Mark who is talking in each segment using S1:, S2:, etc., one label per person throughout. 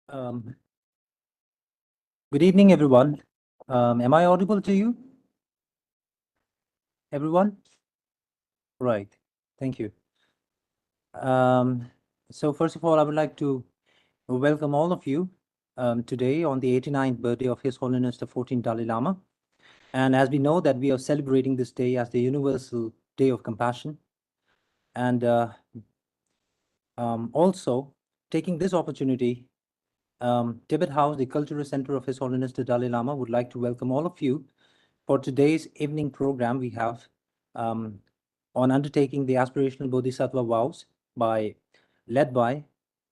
S1: Um, Good evening, everyone. Am I audible to you? Everyone? Right. Thank you. So first of all, I would like to welcome all of you today on the 89th birthday of His Holiness the 14th Dalai Lama. And as we know that we are celebrating this day as the Universal Day of Compassion. And also taking this opportunity, Tibet House, the Cultural Center of His Holiness the Dalai Lama, would like to welcome all of you for today's evening program. We have on undertaking the Aspirational Bodhisattva Vows led by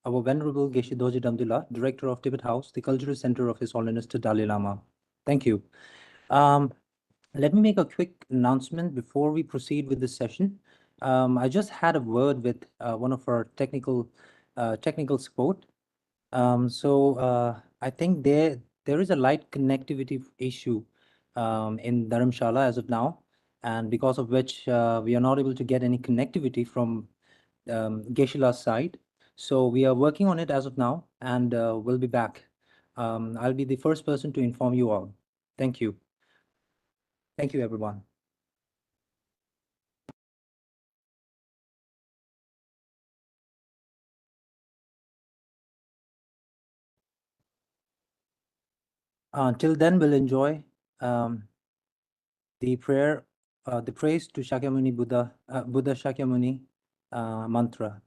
S1: our Venerable Geshe Dorji Damdul, Director of Tibet House, the Cultural Center of His Holiness the Dalai Lama. Thank you. Let me make a quick announcement before we proceed with this session. I just had a word with one of our technical support. I think there is a light connectivity issue in Dharamshala as of now, and because of which we are not able to get any connectivity from Geshe-la's side. So we are working on it as of now, and we'll be back. I'll be the first person to inform you all. Thank you. Thank you, everyone. Till then, we'll enjoy the prayer, the praise to Shakyamuni Buddha, Buddha Shakyamuni mantra.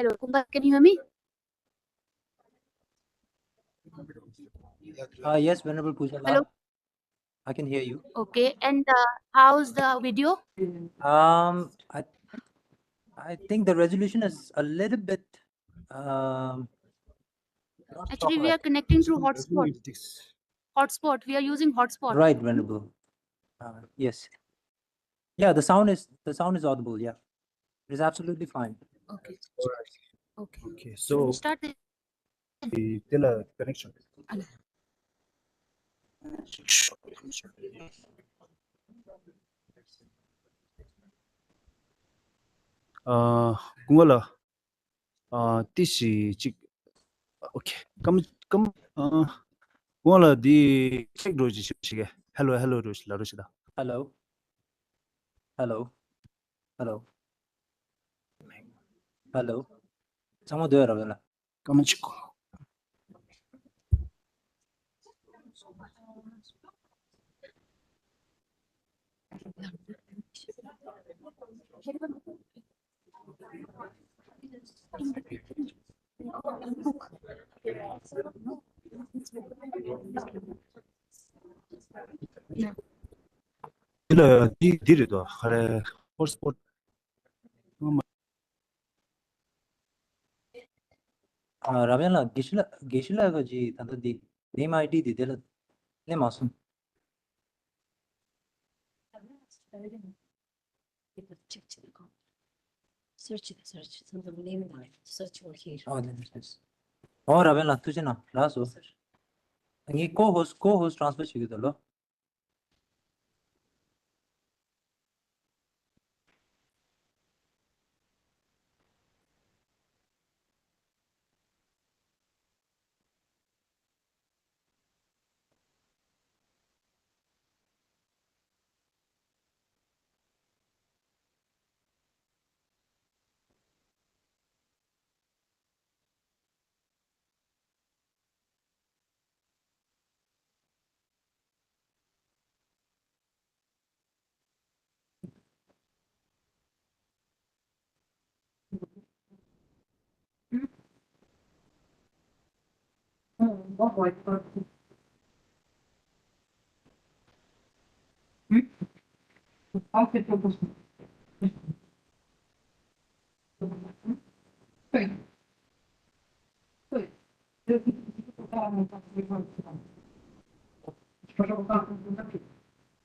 S2: Hello, Kumba, can you hear me?
S1: Yes, Venerable Puja
S2: Hello.
S1: Lal, I can hear you.
S2: Okay, and how's the video?
S1: I think the resolution is a little bit not
S2: Actually, we
S1: chocolate.
S2: are connecting through hotspot. Hotspot. We are using hotspot.
S1: Right, Venerable. Yes. Yeah, the sound is audible. Yeah, it is absolutely fine.
S2: Okay. Okay.
S3: Okay,
S2: So
S3: so
S2: start the
S3: tell a connection.
S2: Ala.
S3: Kungala, this is okay. Come, Kungala the check Dorji shige. Hello, Rosh, la Roshida.
S1: Hello. Hello. Hello. Hello. Someone there, Ravana.
S3: Come and check. Did it though? Hotspot.
S1: Ravana, Gishila Gaji, and the name ID, the name awesome.
S4: Search. So the name search over here.
S1: Oh, this. Oh, Ravana, Tujana, Lasso. And you co-host transfer Chigitalo.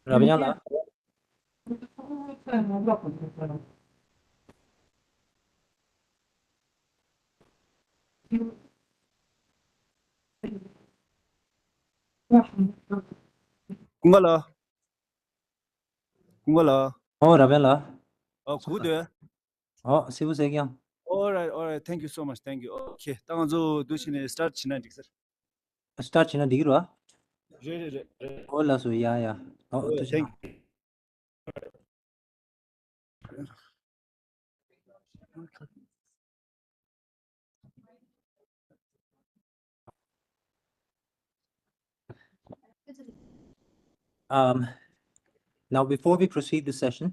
S1: Ravana.
S3: Kungala.
S1: Oh, Ravana.
S3: Oh, good.
S1: Oh, Sivu Segian.
S3: All right. Thank you so much. Thank you. Okay, 당저 도시네 start 지난 직서.
S1: Start China Digua.
S3: Re.
S1: Oh, Lasso, yeah. Oh,
S3: Thank you.
S1: Now, before we proceed the session,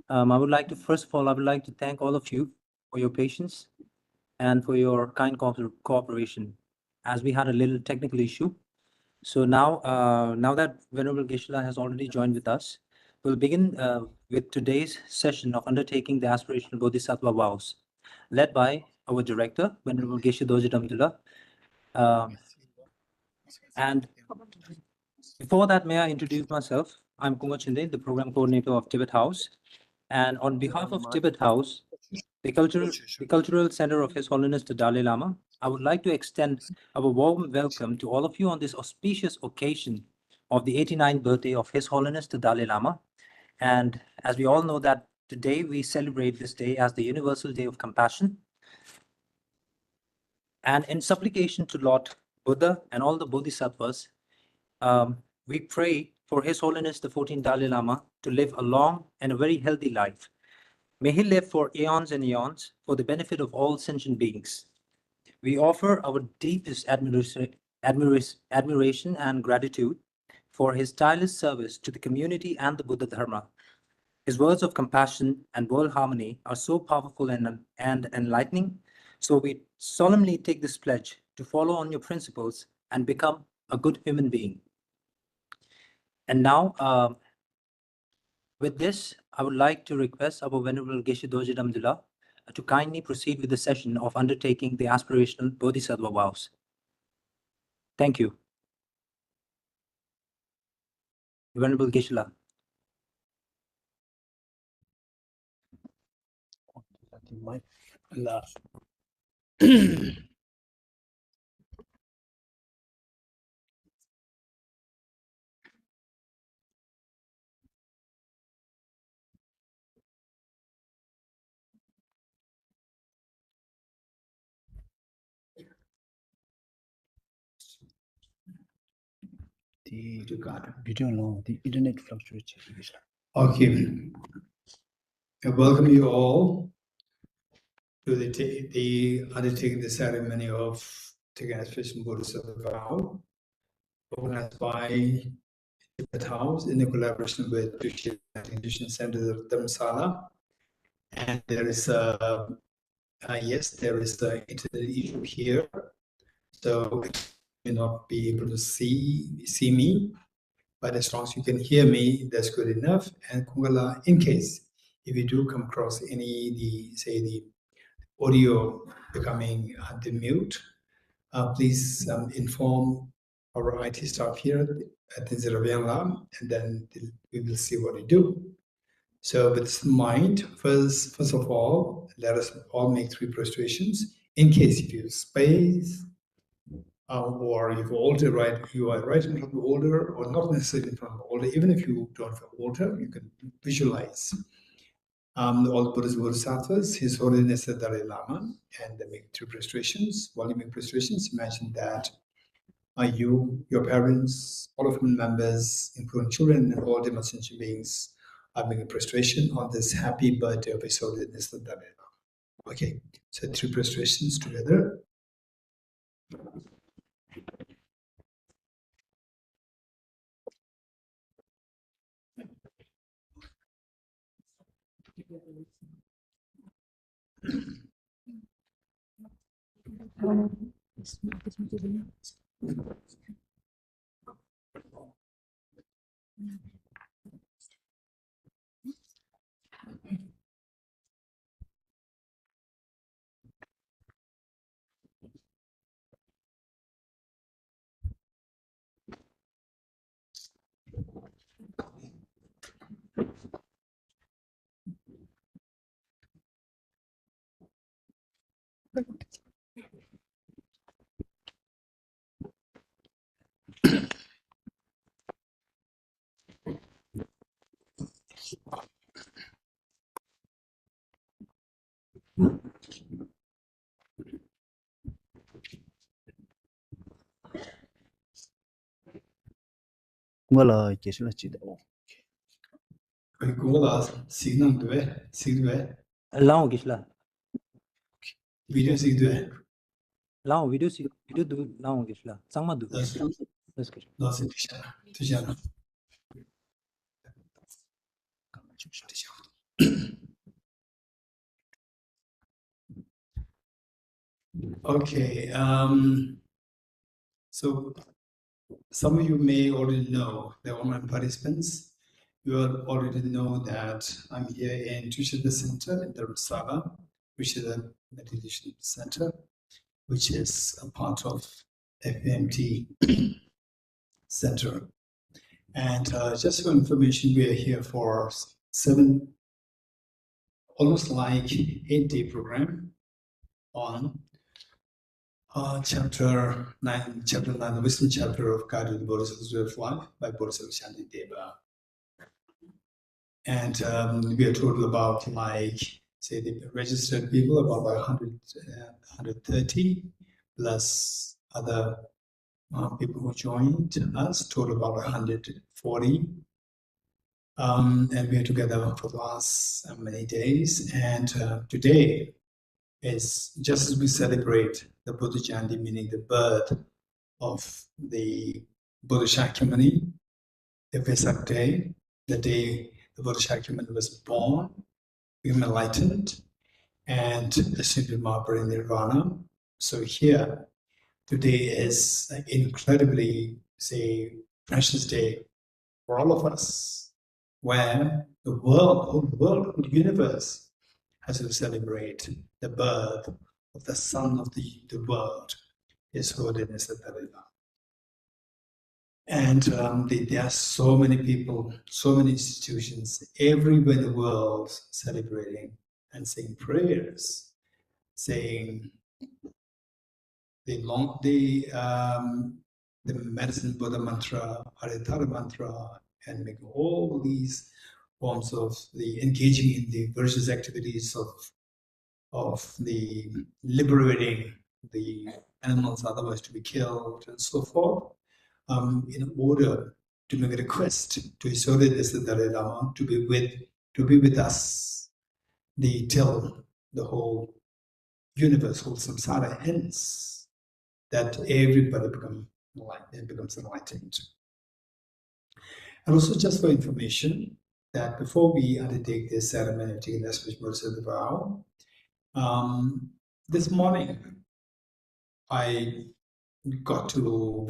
S1: I would like to, first of all, I would like to thank all of you for your patience and for your kind cooperation, as we had a little technical issue. So now, now that Venerable Geshe has already joined with us, we'll begin with today's session of undertaking the Aspirational Bodhisattva Vows, led by our director, Venerable Geshe Dorji Damdul. And before that, may I introduce myself? I'm Kunga Chinde, the program coordinator of Tibet House. And on behalf of Tibet House, the cultural center of His Holiness the Dalai Lama, I would like to extend our warm welcome to all of you on this auspicious occasion of the 89th birthday of His Holiness the Dalai Lama. And as we all know that today we celebrate this day as the Universal Day of Compassion. And in supplication to Lord Buddha and all the Bodhisattvas, we pray for His Holiness the 14th Dalai Lama to live a long and a very healthy life. May he live for eons and eons for the benefit of all sentient beings. We offer our deepest admiration and gratitude for his tireless service to the community and the Buddha Dharma. His words of compassion and world harmony are so powerful and enlightening. So we solemnly take this pledge to follow on your principles and become a good human being. And now, with this, I would like to request our Venerable Geshe Dorji Damdul to kindly proceed with the session of undertaking the Aspirational Bodhisattva Vows. Thank you. Venerable Geshe.
S3: The video long, the internet fluctuates.
S5: Okay. I welcome you all to the undertaking the ceremony of taking Aspirational Bodhisattva Vow, organized by the House in the collaboration with Geshe Education Center of Dharamsala. And there is yes, there is the internet issue here, so you may not be able to see me, but as long as you can hear me, that's good enough. And Kungala, in case if you do come across any the audio becoming the mute, please inform our IT staff here at the Zeravian Lab, and then we will see what we do. So with this in mind, first of all, let us all make 3 prostrations. In case if you have space, or if you are right in front of the altar, or not necessarily in front of the altar, even if you don't have an altar, you can visualize all the Buddhist Bodhisattvas, His Holiness the Dalai Lama, and they make 3 prostrations. While you make prostrations, imagine that you, your parents, all of the members, including children, and all the sentient beings are making prostration on this happy birthday of His Holiness the Dalai Lama. Okay, so 3 prostrations together.
S3: Well, Geshe la chida.
S5: Kungala, signal due.
S1: Lao Geshe.
S5: Video signal.
S1: Lao video do Lao Geshe. Sangma do.
S5: That's good.
S1: That's good.
S5: That's it. Okay. So some of you may already know, the online participants, you already know that I'm here in Tushita Center in Dharamsala, which is a meditation center, which is a part of FMT Center. And just for information, we are here for 7, almost like 8-day program on chapter 9, the wisdom chapter of Guided Bodhisattva's Way of Life by Bodhisattva Shantideva. And we are total about say the registered people about 130 plus other people who joined us, total about 140. And we are together for the last many days. And today is just as we celebrate the Buddha Jayanti, meaning the birth of the Buddha Shakyamuni, the Vesak day, the day the Buddha Shakyamuni was born, became enlightened, and ascended to Mahabharata Nirvana. So here, today is an incredibly, precious day for all of us, where the world, the universe, as we celebrate the birth of the son of the world, His Holiness the Dalai Lama. And there are so many people, so many institutions everywhere in the world celebrating and saying prayers, saying the medicine Buddha mantra, Haritara mantra, and make all these forms of the engaging in the virtuous activities of the liberating the animals otherwise to be killed and so forth, in order to make a request to His Holiness the Dalai Lama to be with us till the whole universe, whole samsara ends, that everybody becomes enlightened. And also, just for information, that before we undertake this ceremony of taking the Aspirational Bodhisattva Vow, this morning I got to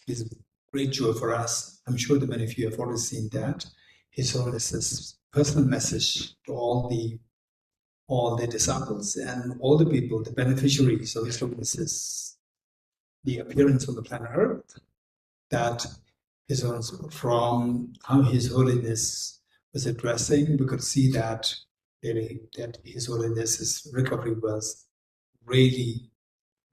S5: it's a great joy for us. I'm sure that many of you have already seen that. His Holiness's personal message to all the disciples and all the people, the beneficiaries of His Holiness's the appearance on the planet Earth, that His Holiness, from how His Holiness was addressing, we could see that His Holiness's recovery was really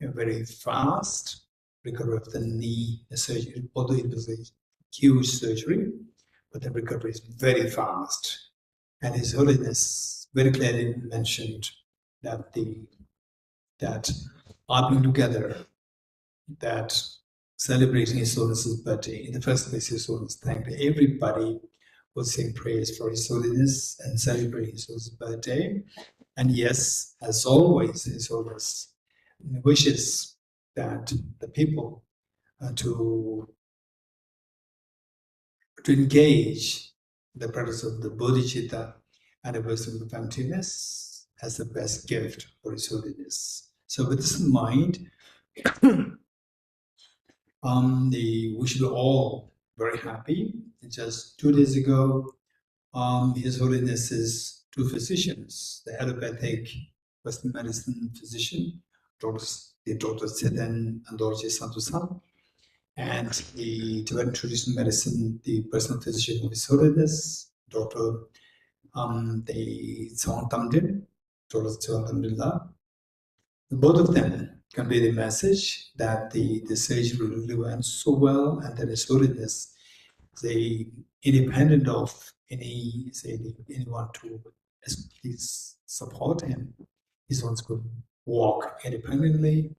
S5: very fast. Recovery of the knee surgery, although it was a huge surgery, but the recovery is very fast. And His Holiness very clearly mentioned that our being together, that celebrating His Holiness's birthday, in the first place, His Holiness thanked everybody who was saying prayers for His Holiness and celebrating His Holiness's birthday. And yes, as always, His Holiness wishes that the people to engage the practice of the bodhicitta and the wisdom of emptiness as the best gift for His Holiness. So with this in mind, we should be all very happy. Just 2 days ago, His Holiness's two physicians, the allopathic Western medicine physician, Dr. Sedan and Dorji Santusan, and the Tibetan traditional medicine, the personal physician of His Holiness, Dr. Damdul, Dr. Damdul. Both of them convey the message that the surgery really went so well, and that His Holiness, independent of anyone to please support him, His Holiness could walk independently,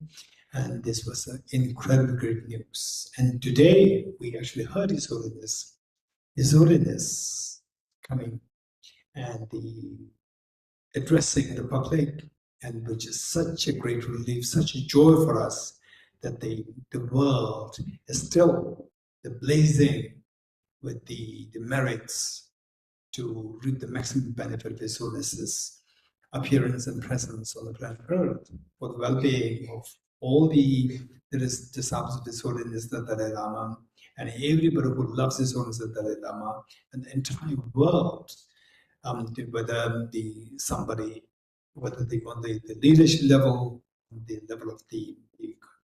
S5: and this was an incredibly great news. And today we actually heard His Holiness coming and addressing the public, and which is such a great relief, such a joy for us, that the world is still blazing with the merits to reap the maximum benefit of His Holiness's appearance and presence on the planet Earth, for the well-being of all the disciples of His Holiness the Dalai Lama, and everybody who loves His Holiness the Dalai Lama, and the entire world, whether on the leadership level, the level of the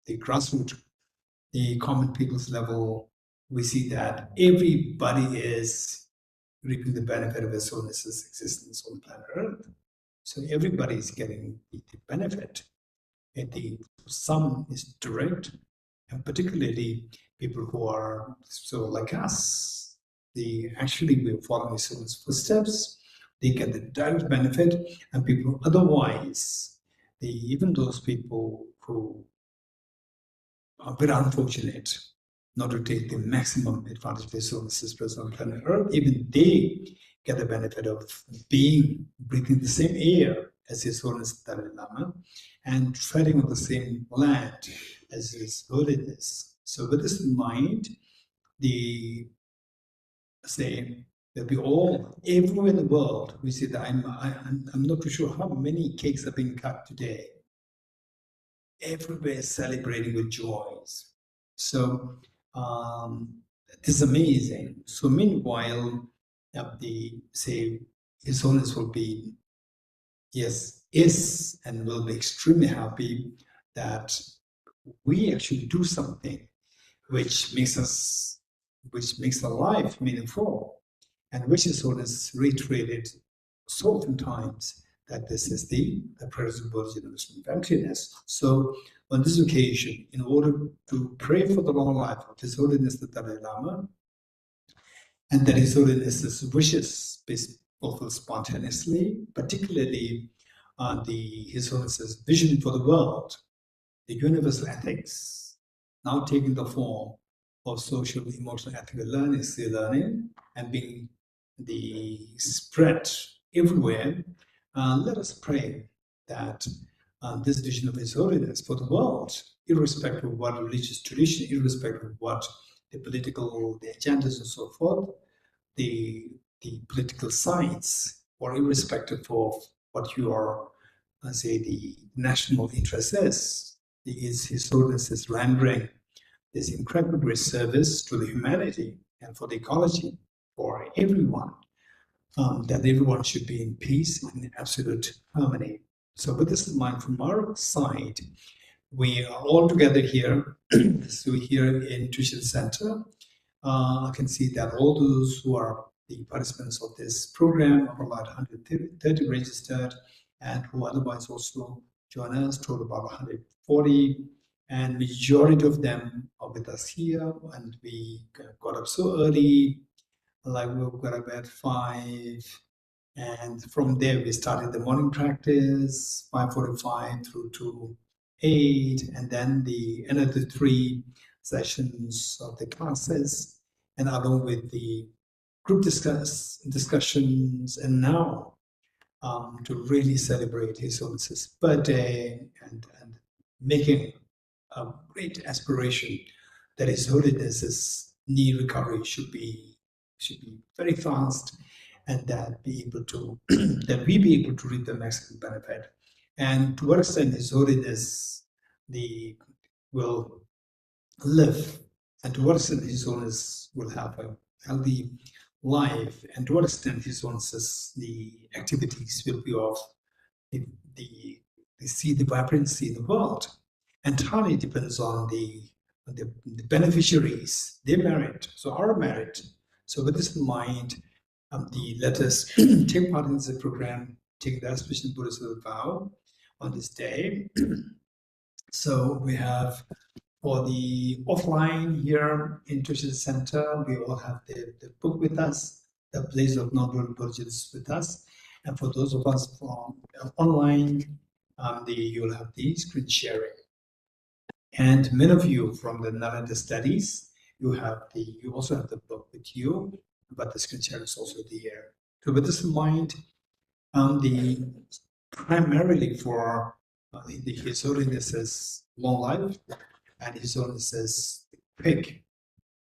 S5: grassroots, the common people's level, we see that everybody is reaping the benefit of His Holiness's existence on planet Earth. So everybody is getting the benefit. And some is direct, and particularly people who are like us. Actually we're following His Holiness's footsteps. They get the direct benefit, and people otherwise, even those people who are very unfortunate not to take the maximum advantage of His Holiness's presence on planet Earth, even they get the benefit of breathing the same air as His Holiness the Dalai Lama, and treading on the same land as His Holiness. So with this in mind, that we all, everywhere in the world, we see that I'm not too sure how many cakes are being cut today. Everywhere celebrating with joys. So it's amazing. So meanwhile, His Holiness will be yes, is and will be extremely happy that we actually do something which makes our life meaningful, and which is always reiterated so often times that this is the present Bodhi of emptiness. So on this occasion, in order to pray for the long life of His Holiness the Dalai Lama, and that His Holiness's wishes be fulfilled spontaneously, particularly His Holiness's vision for the world, the universal ethics, now taking the form of social, emotional, ethical learning, skill learning, and being the spread everywhere. Let us pray that this vision of His Holiness for the world, irrespective of what religious tradition, irrespective of what the political, the agendas and so forth, the political sides, or irrespective of what your, say, the national interest is His Holiness is rendering this incredible great service to the humanity and for the ecology, for everyone, that everyone should be in peace and absolute harmony. So with this in mind, from our side, we are all together here. So here in Tuition Center, I can see that all those who are the participants of this program are about 130 registered, and who otherwise also join us, total about 140, and majority of them are with us here. And we got up so early, like we got up at 5, and from there we started the morning practice 5:45 through to 8, and then the another 3 sessions of the classes, and along with the group discussions, and now to really celebrate His Holiness's birthday, and making a great aspiration that His Holiness's knee recovery should be very fast, and that be able to that we be able to reap the maximum benefit. And to what extent His Holiness will live, and to what extent His Holiness will have a healthy life, and to what extent His Holiness's the activities will be of the see the vibrancy in the world, entirely depends on the beneficiaries, their merit, so our merit. So with this in mind, let us take part in this program, taking the Aspirational Bodhisattva Vow on this day. So we have, for the offline here in Tuition Center, we all have the book with us, the Blaze of Non-Dual Bodhicittadvas with us. And for those of us from online, you'll have the screen sharing. And many of you from the Nalanda studies, you also have the book with you, but the screen share is also there. So with this in mind, primarily for His Holiness's long life, and His Holiness's quick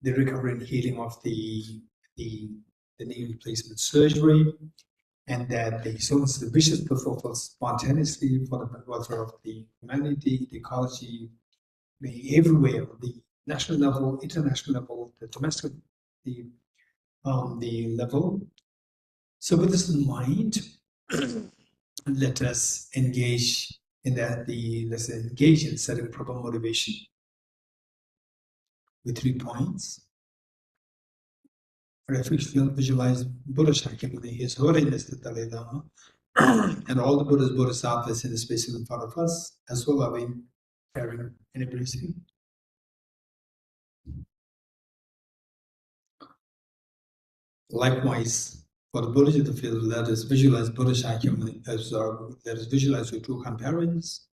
S5: the recovery and healing of the knee replacement surgery, and that the His Holiness's wishes be fulfilled spontaneously for the welfare of the humanity, the ecology, everywhere, the national level, international level, the domestic, the level. So with this in mind, let us engage in that. Let's engage in setting proper motivation with 3 points. Visualize Buddha Shakyamuni, His Holiness the Dalai Lama, and all the Buddhas, Bodhisattvas in the space in front of us, as well as in caring and embracing. Likewise, for the Buddhas of the field, let us visualize Buddha Shakyamuni, let us visualize your true companions,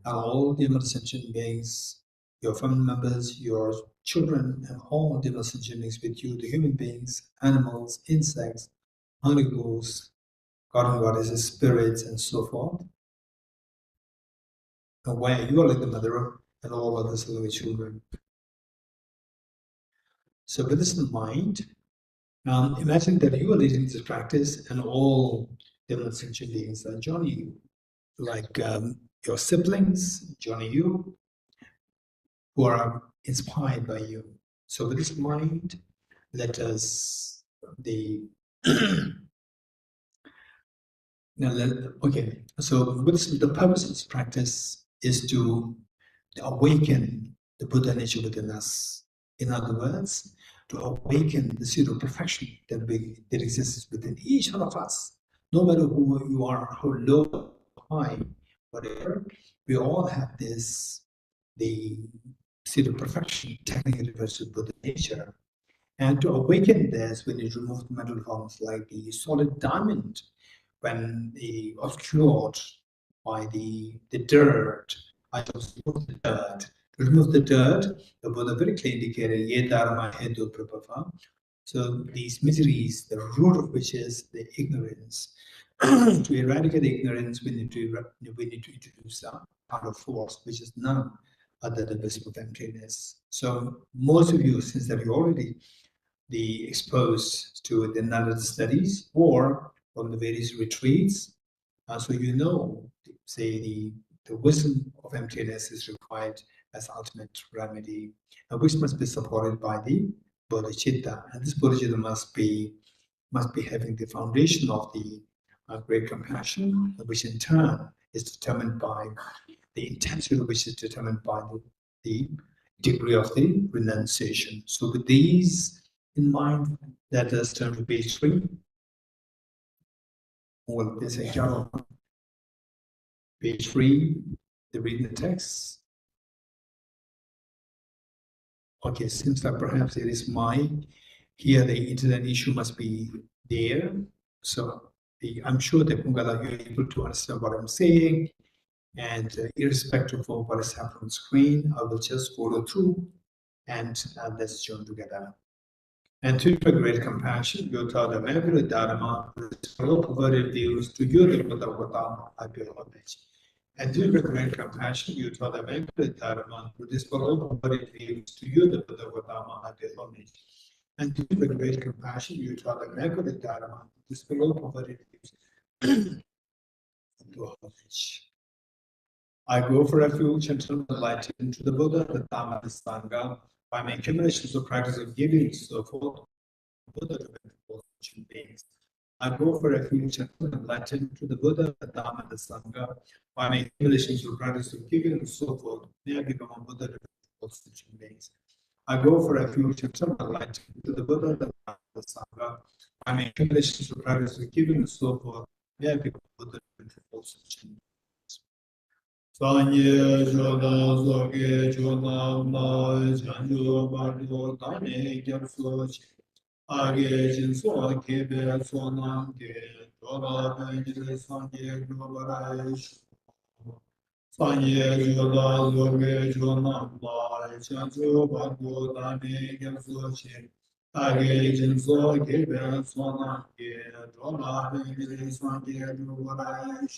S5: and all the other sentient beings, your family members, your children, and all the other sentient beings with you, the human beings, animals, insects, Holy Ghost, God and goddesses, spirits, and so forth. And where you are like the mother and all others living children. So with this in mind, imagine that you are leading this practice, and all the sentient beings are joining you, like your siblings joining you, who are inspired by you. So with this in mind, let us Now, okay, so the purpose of this practice is to awaken the Buddha nature within us. In other words, to awaken the seed of perfection that exists within each one of us. No matter who you are, how low, high, whatever, we all have this, the seed of perfection, technically refers to Buddha nature. And to awaken this, we need to remove the mental forms like the solid diamond when they obscured by the dirt. I just remove the dirt. To remove the dirt, the Buddha very clearly indicated, Ye dharma hedu prabhava. So these miseries, the root of which is the ignorance. To eradicate the ignorance, we need to introduce a power of force, which is none other than visible emptiness. So most of you, since that you already exposed to the knowledge studies or from the various retreats, so you know, say the wisdom of emptiness is required as ultimate remedy, which must be supported by the bodhicitta, and this bodhicitta must be having the foundation of the great compassion, which in turn is determined by the intensity, which is determined by the degree of the renunciation. So with these in mind, let us turn to page 3. Well, there's a journal. Page 3, the reading the text. Okay, seems like perhaps it is here the internet issue must be there. So I'm sure that Pungala, you're able to understand what I'm saying. And irrespective of what is happening on screen, I will just follow through and let's join together. And to your great compassion, you taught them every dharma, all perverted views to you, the Buddha Gautama, I acknowledge. And to your great compassion, you taught them every dharma, to dispel all perverted views to you, the Buddha Gautama, I acknowledge. And to your great compassion, you taught them every dharma, to dispel all perverted views to acknowledge. I go for refuge and turn the light into the Buddha, the Dhamma, the Sangha, by my accumulations of practice of giving, so forth, Buddha to benefit sentient beings. I go for refuge and turn the light into the Buddha, the Dhamma, the Sangha, by my accumulations of practice of giving, and so forth, may I become a Buddha to benefit sentient beings. I go for refuge and turn the light into the Buddha, the Dhamma, the Sangha, by my accumulations of practice of giving, and so forth, may I become a Buddha to benefit sentient beings. Sanye joda zoge jona ma janjo bardo tane gyapsoch age jinso kebe sonam ge joda benjire sanye globarai Sanye joda zoge jona ma janjo bardo tane gyapsoch age jinso kebe sonam ge joda benjire sanye globarai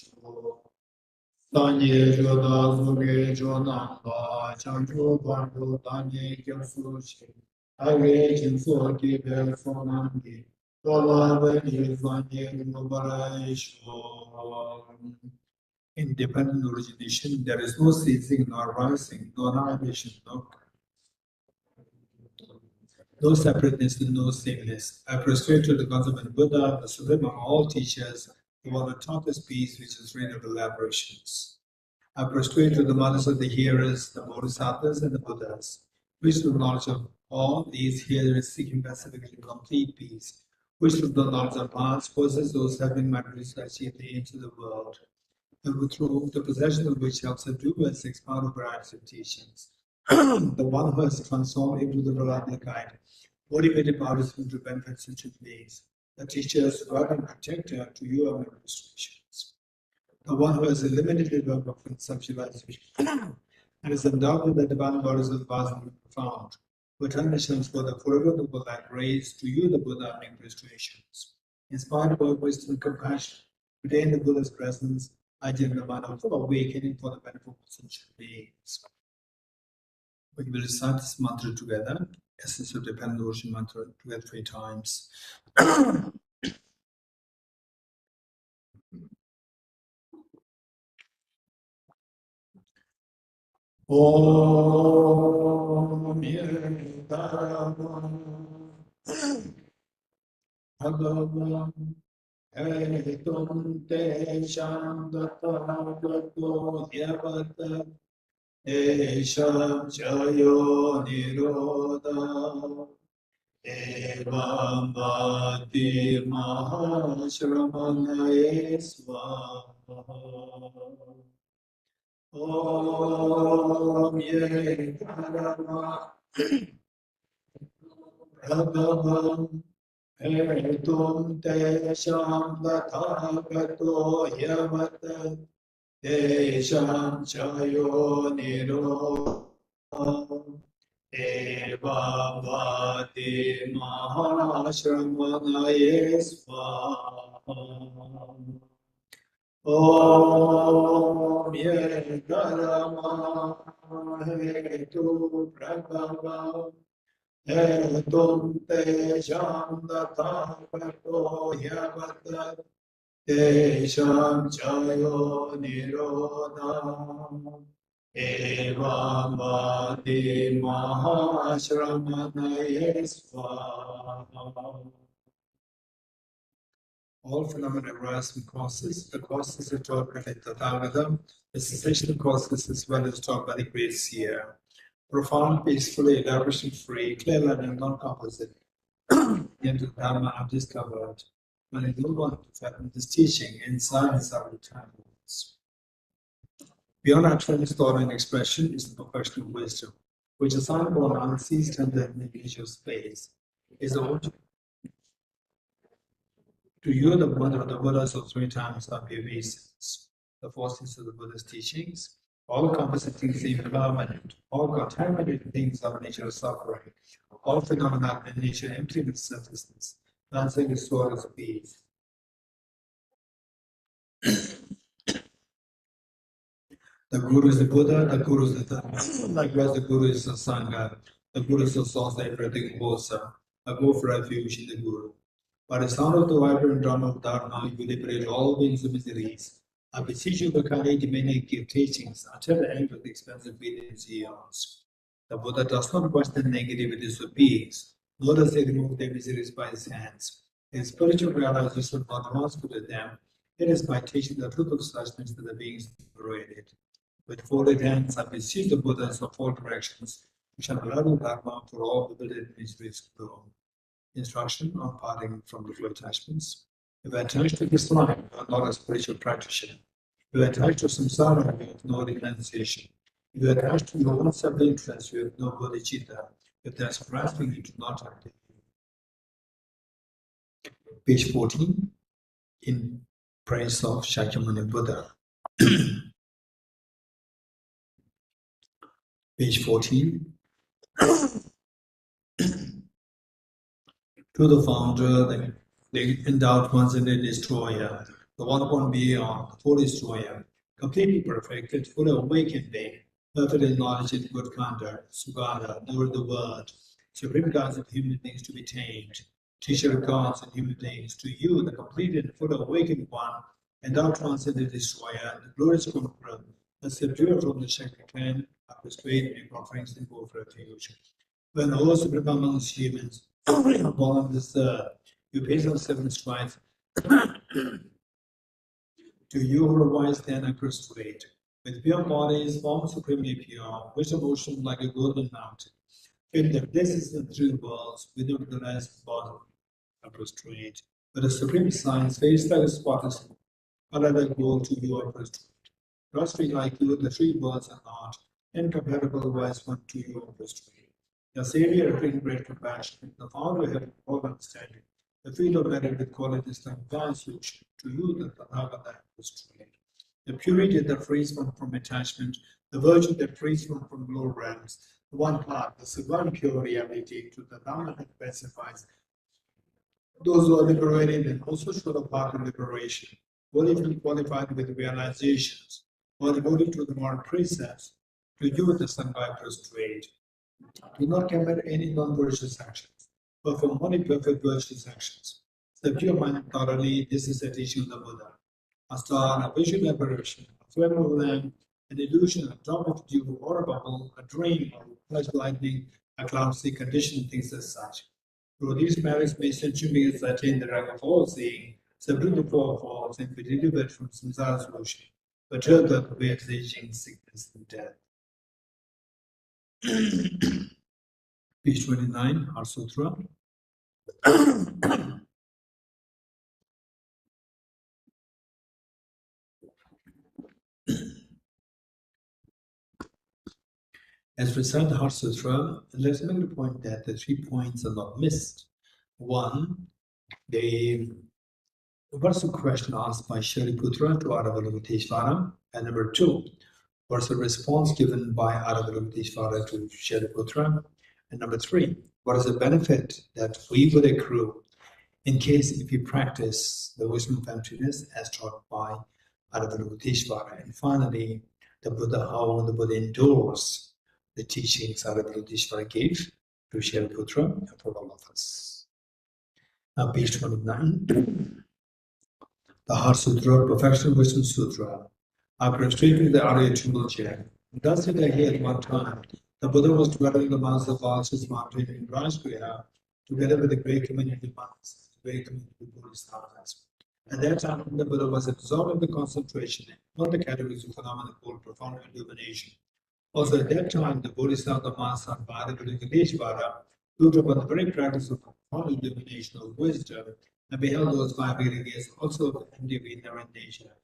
S5: Sanye joda zoge jona ba chancho bardo tanye kyamsu chi age jinso ki be sonangi tola veni sanye nubarai sho. Independent origination, there is no ceasing nor rising, no annihilation, no separateness and no sameness. I prostrate to the concept of Buddha, the supreme of all teachers, the one who taught us peace, which is reign of elaborations. I prostrate to the mothers of the hearers, the bodhisattvas and the Buddhas. Which through the knowledge of all these hearers seeking specifically complete peace, which through the knowledge of past possess those having materially achieved the aims of the world, and through the possession of which helps us do and expound a variety of teachings. The one who has transformed into the Venerable Guide, motivated participant to benefit sentient beings, the teachers, God and protector to your administrations. The one who has eliminated the work of conceptualization and is endowed with the divine bodies of vast and profound, who transitions for the forever noble light raised to you the Buddha and administrations. Inspired by wisdom and compassion, today in the Buddha's presence, I give the manner of awakening for the benefit of sentient beings. We will recite this mantra together, essence of dependent devotion mantra, together 3 times. Om Yedharma Bhagavan Etum te shandatato yavata Esham chayo niroda Evam bhati mahashramanaye svaha Om ye karama prabhavam Etum te shandatato yavata Desham chayo niro eva vati mahashramanaye svaha Om ye karama hetu prabhava hetum te shandata prato yavata Desham chayo nirodha evam bhati mahashramanaye svaha. All phenomena arise from causes. The causes are taught by the Tathagata. The cessational causes as well as taught by the great seer. Profound, peacefully, elaboration-free, clear-line and non-composite. Into Dharma I've discovered when I move on to fathom this teaching in science our retirements. Beyond our tremendous thought and expression is the perfection of wisdom, which is unborn, unceased, and the nature of space, is owed to you, the mother of the Buddhas of 3 times of your reasons, the forces of the Buddha's teachings, all encompassing things impermanent, all contaminated things of nature of suffering, all phenomena in nature empty of substance, dancing the sword of peace. The Guru is the Buddha, the Guru is the Dharma, likewise the Guru is the Sangha, the Guru is the source of everything wholesome, a go for refuge in the Guru. By the sound of the vibrant drum of Dharma, you liberate all beings of miseries. I beseech you, Bakali, to many give teachings until the end of the expensive billions eons. The Buddha does not question the negativities of beings, nor does he remove their miseries by his hands. His spiritual realization not master with them, it is by teaching the truth of suchness that the beings liberated. With folded hands, I beseech the Buddhas of all directions, who shall allow the Dharma for all bewildered miseries to go. Instruction on parting from the flow attachments. If attached to this life, you are not a spiritual practitioner. If you attach to samsara, you have no renunciation. If you attach to your own self-interest, you have no bodhicitta. If there is grasping, you do not have it. Page 14, in praise of Shakyamuni Buddha. Page 14. To the founder, the endowed ones and the destroyer, the one born beyond, the full destroyer, completely perfected, fully awakened being, perfect in knowledge and good conduct, Sugata, knower of the word, supreme gods of human beings to be tamed, teacher of gods and human beings, to you, the complete and fully awakened one, endowed transcendent destroyer, the glorious conqueror, the subduer from the sacred hand, of the straight and offerings and go for refuge. When all supreme amongst humans, born this you pay some 7 strides to you who are wise then are prostrate. With pure bodies, formed supremely pure, wisdom ocean like a golden mountain. In the places and 3 worlds, without the last bottom are prostrate. But the supreme science, face like a spotless, another goal to you are prostrate. Prostrate like you, the 3 worlds are not, incomparable wise one to you are prostrate. The Savior of great compassion, the founder of all understanding, the field of merit with qualities like vast to you the Tathagata was trained. The purity that frees one from attachment, the virtue that frees one from lower realms, the one path, the sublime pure reality to the Dhamma that specifies those who are liberated and also show the path of liberation, fully qualified with realizations, or devoted to the moral precepts, to you the Sangha prostrate. Do not commit any non-virtuous actions, perform only perfect virtuous actions. Subdue your mind thoroughly, this is the teaching of the Buddha. A star, a visual apparition, a flame of lamp, an illusion, a drop of dew, or a bubble, a dream, a flash of lightning, a cloudy condition, things as such. Through these merits may sentient beings attain the rank of all seeing, Subdue the four falls and be delivered from samsara solution, but turn the way of aging, sickness, and death. Page 29, Heart Sutra. As we recite the Heart Sutra, let's make the point that the 3 points are not missed. One, what's the question asked by Shariputra to Aravalokiteshvara? And number 2, what's the response given by Aravalokiteshvara to Shariputra? And number 3, what is the benefit that we would accrue in case if we practice the wisdom of emptiness as taught by Aravalokiteshvara? And finally, the Buddha, how the Buddha endorsed the teachings Aravalokiteshvara gave to Shariputra and for all of us. Now, page 29. The Heart Sutra, Perfection Wisdom Sutra. After restraining the Arya Tribal chair, thus did I hear at one time, the Buddha was dwelling in the mountains of Valshas mountain in Rajgriha, together with a great community of monks, a great community of Bodhisattvas. At that time, the Buddha was absorbed in the concentration on the categories of phenomena called profound illumination. Also, at that time, the Bodhisattva Master Aravalokiteshvara looked upon the very practice of profound illumination of wisdom and beheld those 5 aggregates also of inherent nature.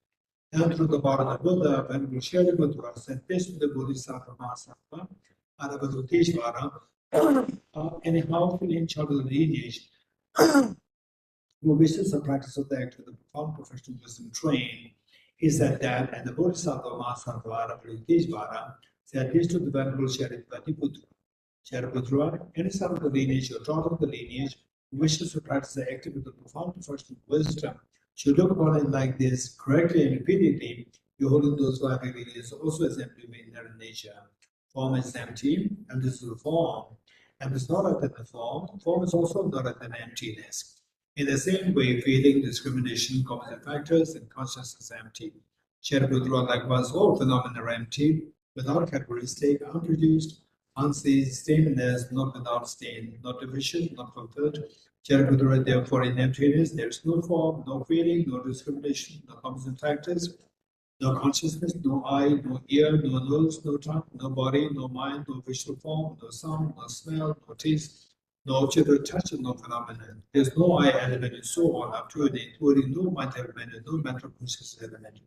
S5: And through the power of the Buddha, when Shariputra said this to the Bodhisattva Master Aravalokiteshvara, anyhow, fully in charge of the lineage, who wishes the practice of the act of the profound professional wisdom trained, he said that, and the Bodhisattva Master Aravalokiteshvara said this to the Venerable Shariputra. Shariputra, any son of the lineage or daughter of the lineage who wishes to practice the activity of the profound professional wisdom should look upon it like this correctly and repeatedly. You hold those 5 aggregates also as empty of inherent nature. Form is empty, and this is the form. And is not other than the form. Form is also not other than emptiness. In the same way, feeling, discrimination, composite factors, and consciousness is empty. Shariputra, likewise, all phenomena are empty, without characteristic, unproduced, unseen, stainless, not without stain, not deficient, not fulfilled. Shariputra, therefore, in emptiness, there is no form, no feeling, no discrimination, no composite factors, no consciousness, no eye, no ear, no nose, no tongue, no body, no mind, no visual form, no sound, no smell, no taste, no object of touch, and no phenomenon. There is no eye element and so on, up to and including no mind element and no mental consciousness element.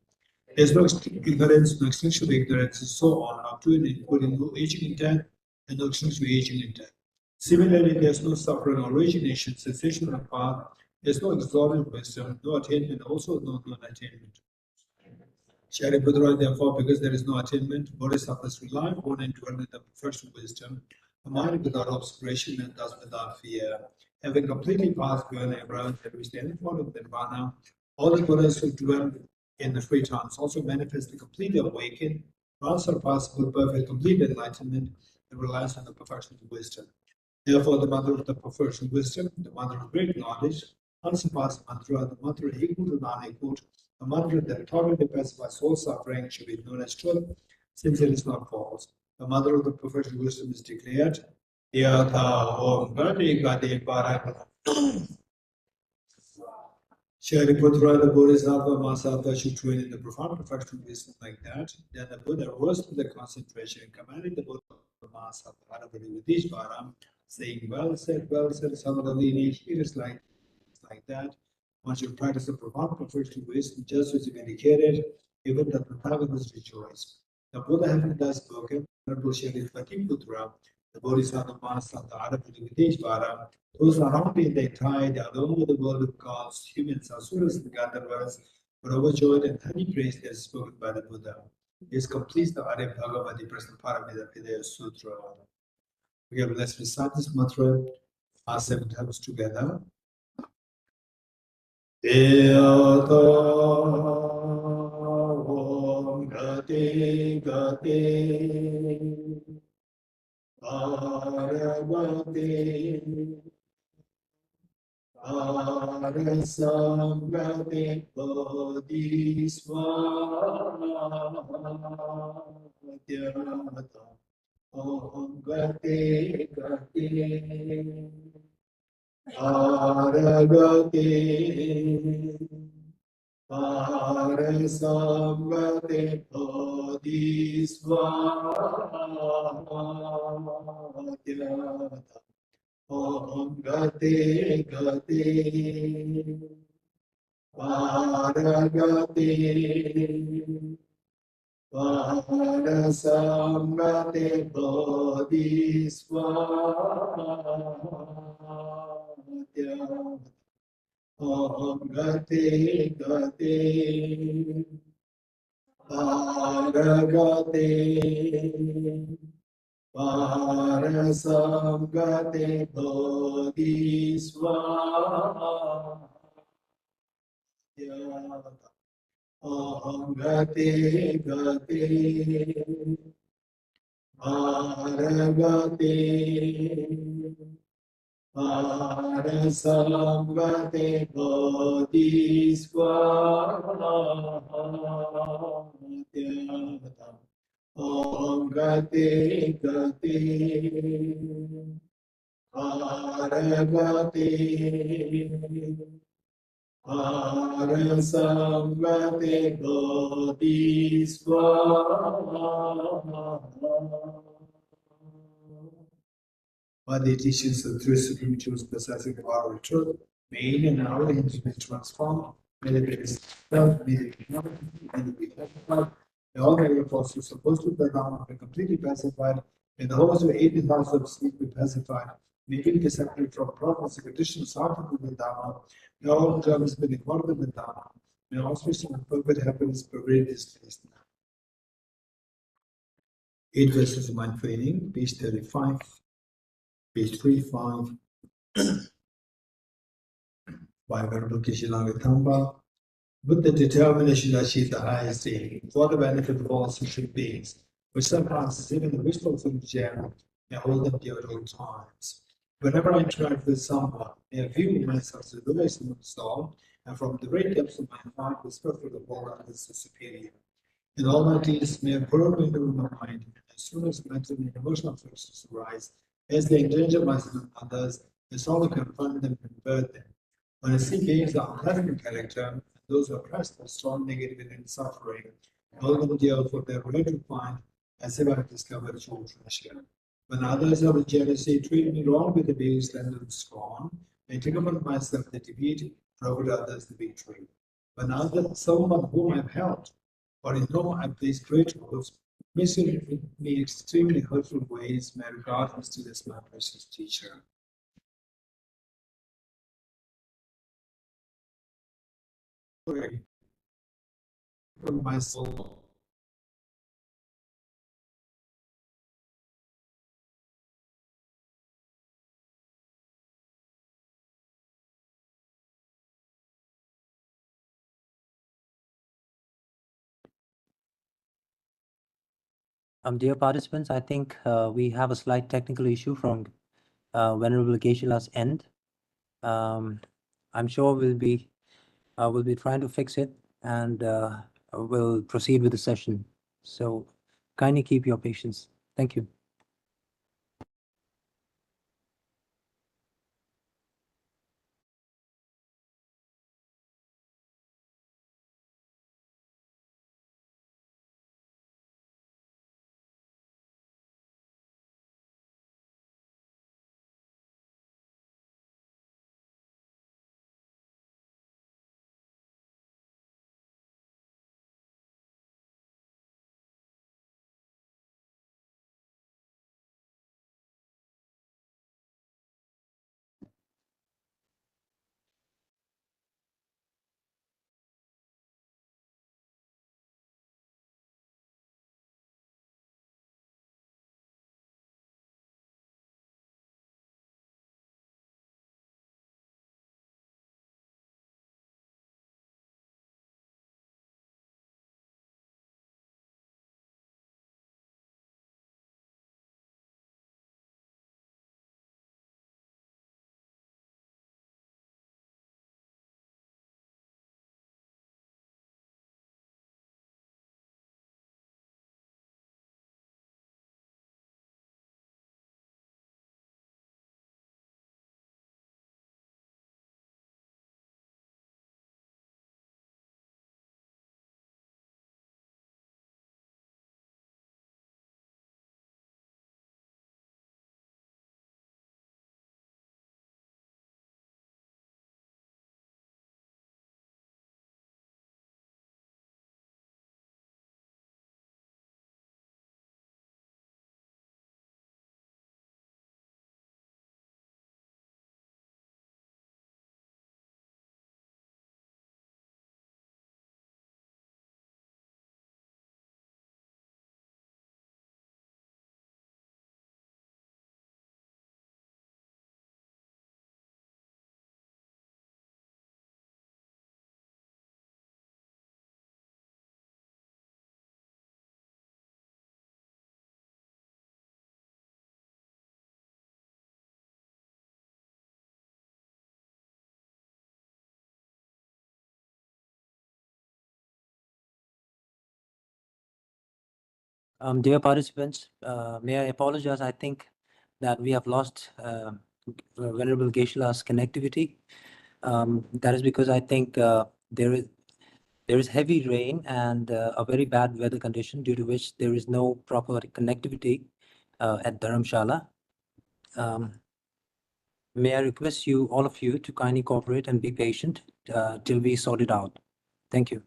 S5: There is no ignorance, no extinction of ignorance, and so on, up to and including no aging in death and no extinction of aging in death. Similarly, there is no suffering, origination, cessation of path. There is no exalted wisdom, no attainment, also no non-attainment. Shariputra, therefore, because there is no attainment, bodhisattvas rely on and dwell in the perfection of wisdom, a mind without obscuration and thus without fear. Having completely passed beyond error, that which the end point of nirvana, all the Buddhas who dwell in the free trance also manifest the completely awakened, unsurpassable, perfect, complete enlightenment that relies on the perfection of wisdom. Therefore, the mother of the perfection of wisdom, the mother of great knowledge, unsurpassed mantra, the mantra equal to non-equal, a mantra that totally pacifies soul suffering should be known as truth, since it is not false. The mother of the perfection of wisdom is declared, Yatha Om Gati Gati Paraka. Shariputra, the Bodhisattva Mahasattva should train in the profound perfection of wisdom like that. Then the Buddha rose to the concentration and commanded the Buddha Mahasattva Aravalokiteshvara, saying, well said, son of the lineage, it is like that. Once you practice the profound perfection of wisdom, just as you indicated, even the Tathagatas rejoice. The Buddha having thus spoken, Venerable Shariputra, the Bodhisattva Mahasattva Aravalokiteshvara, those around me, they cried all over the world of gods, humans, asuras, and Gandharvas were overjoyed and highly praised as spoken by the Buddha. This completes the Arya Bhagavati Prasnaparamita Hridaya Sutra. We have let's recite this mantra, our 7 times together. Yatha Om Gati Gati Paravati Arasambrati Bodhisvara Om Gati Gati Aragate Parasamgate Bodhisvatyata Om Gate Gate Paragate Parasamgate Bodhisvatyata Om Gate Gate Paragate Parasamgate Bodhisvatyata Om Gate Gate Paragate Parasamgate Bodhisvatyata Om Gate Gate Paragate Parasamgate Bodhisvatyata by the teachings of the three supreme truths possessing the power of truth, may in and our lives be transformed, may they be dispelled, may they be known, may they be pacified, may all negative forces supposed to burn down be completely pacified, may the host of 18 hours of sleep be pacified, may we be separated from problems and conditions after the Dharma, may all germs be involved in the Dharma, may all species of perfect happiness pervade this place now. 8 verses of mind training, page 35. Page 35 by Venerable Geshe with the determination to achieve the highest aim for the benefit of all sentient beings, which surpasses even the wisdom of the gem, and hold them dear at all times. Whenever I interact with someone, may I view myself as the lowest in the soul, and from the great depths of my heart, respect for the world as the superior. In all my deeds, may I burrow into my mind, and as soon as mental and emotional forces arise, as they endanger myself and others, I solely confront them and convert them. When I see beings of unpleasant character, and those who are oppressed by strong negativity and suffering, hold them dear for their relative find, as if I have discovered true treasure. When others of the jealousy treat me wrong with the base and of scorn, I take upon myself the defeat, provide others the victory. When someone whom I've helped, or in whom I place great hopes, mislead me extremely hurtful ways, may I regard him still as my precious teacher. From my soul.
S1: Dear participants, I think we have a slight technical issue from Venerable Geshe-la's end. I'm sure we'll be trying to fix it, and we'll proceed with the session. So kindly keep your patience. Thank you. Dear participants, may I apologize? I think that we have lost Venerable Geshe-la's connectivity. That is because I think there is heavy rain and a very bad weather condition, due to which there is no proper connectivity at Dharamshala. May I request you, all of you, to kindly cooperate and be patient till we sort it out. Thank you.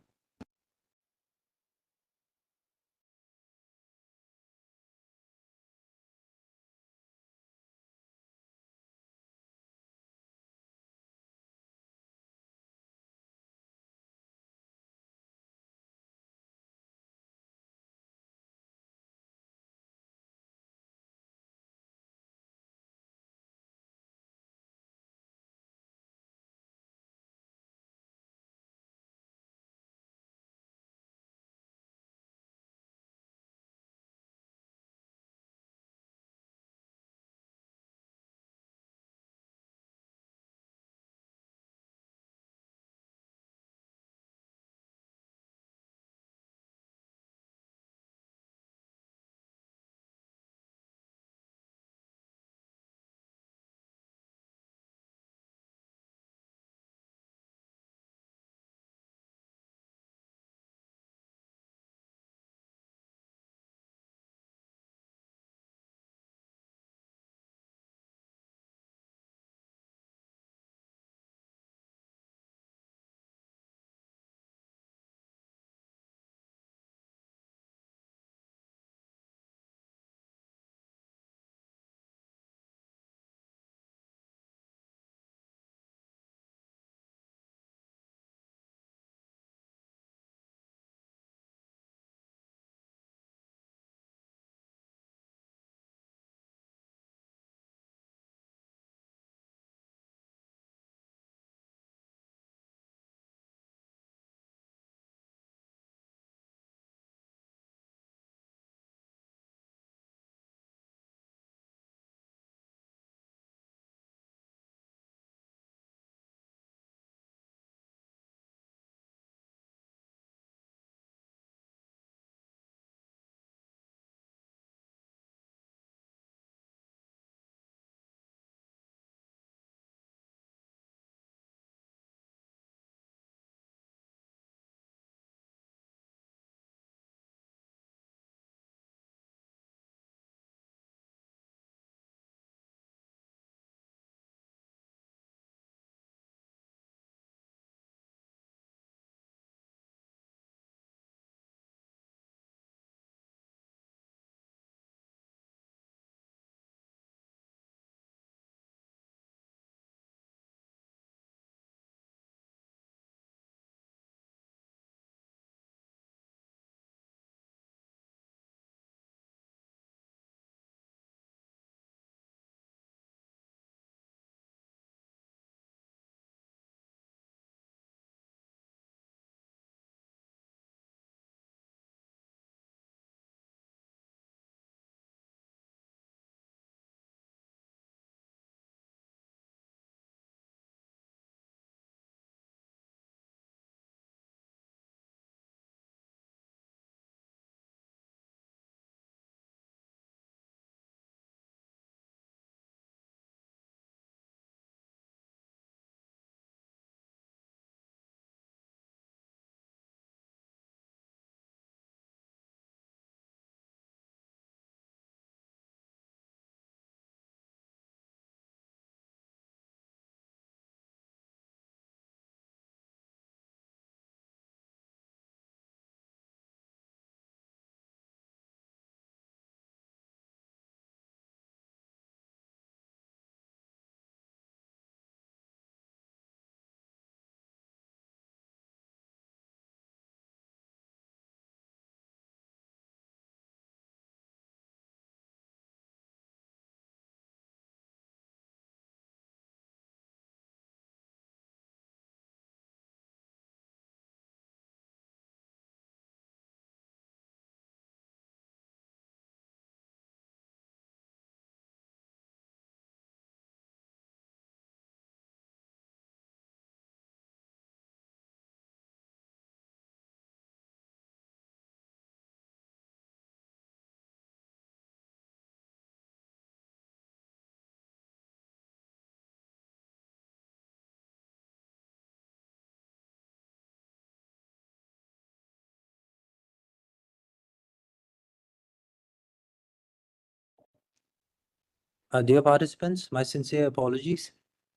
S1: Dear participants, my sincere apologies.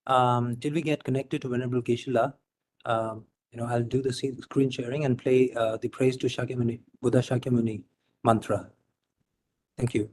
S1: Till we get connected to Venerable Geshe, I'll do the screen sharing and play the praise to Shakyamuni, Buddha Shakyamuni mantra. Thank you.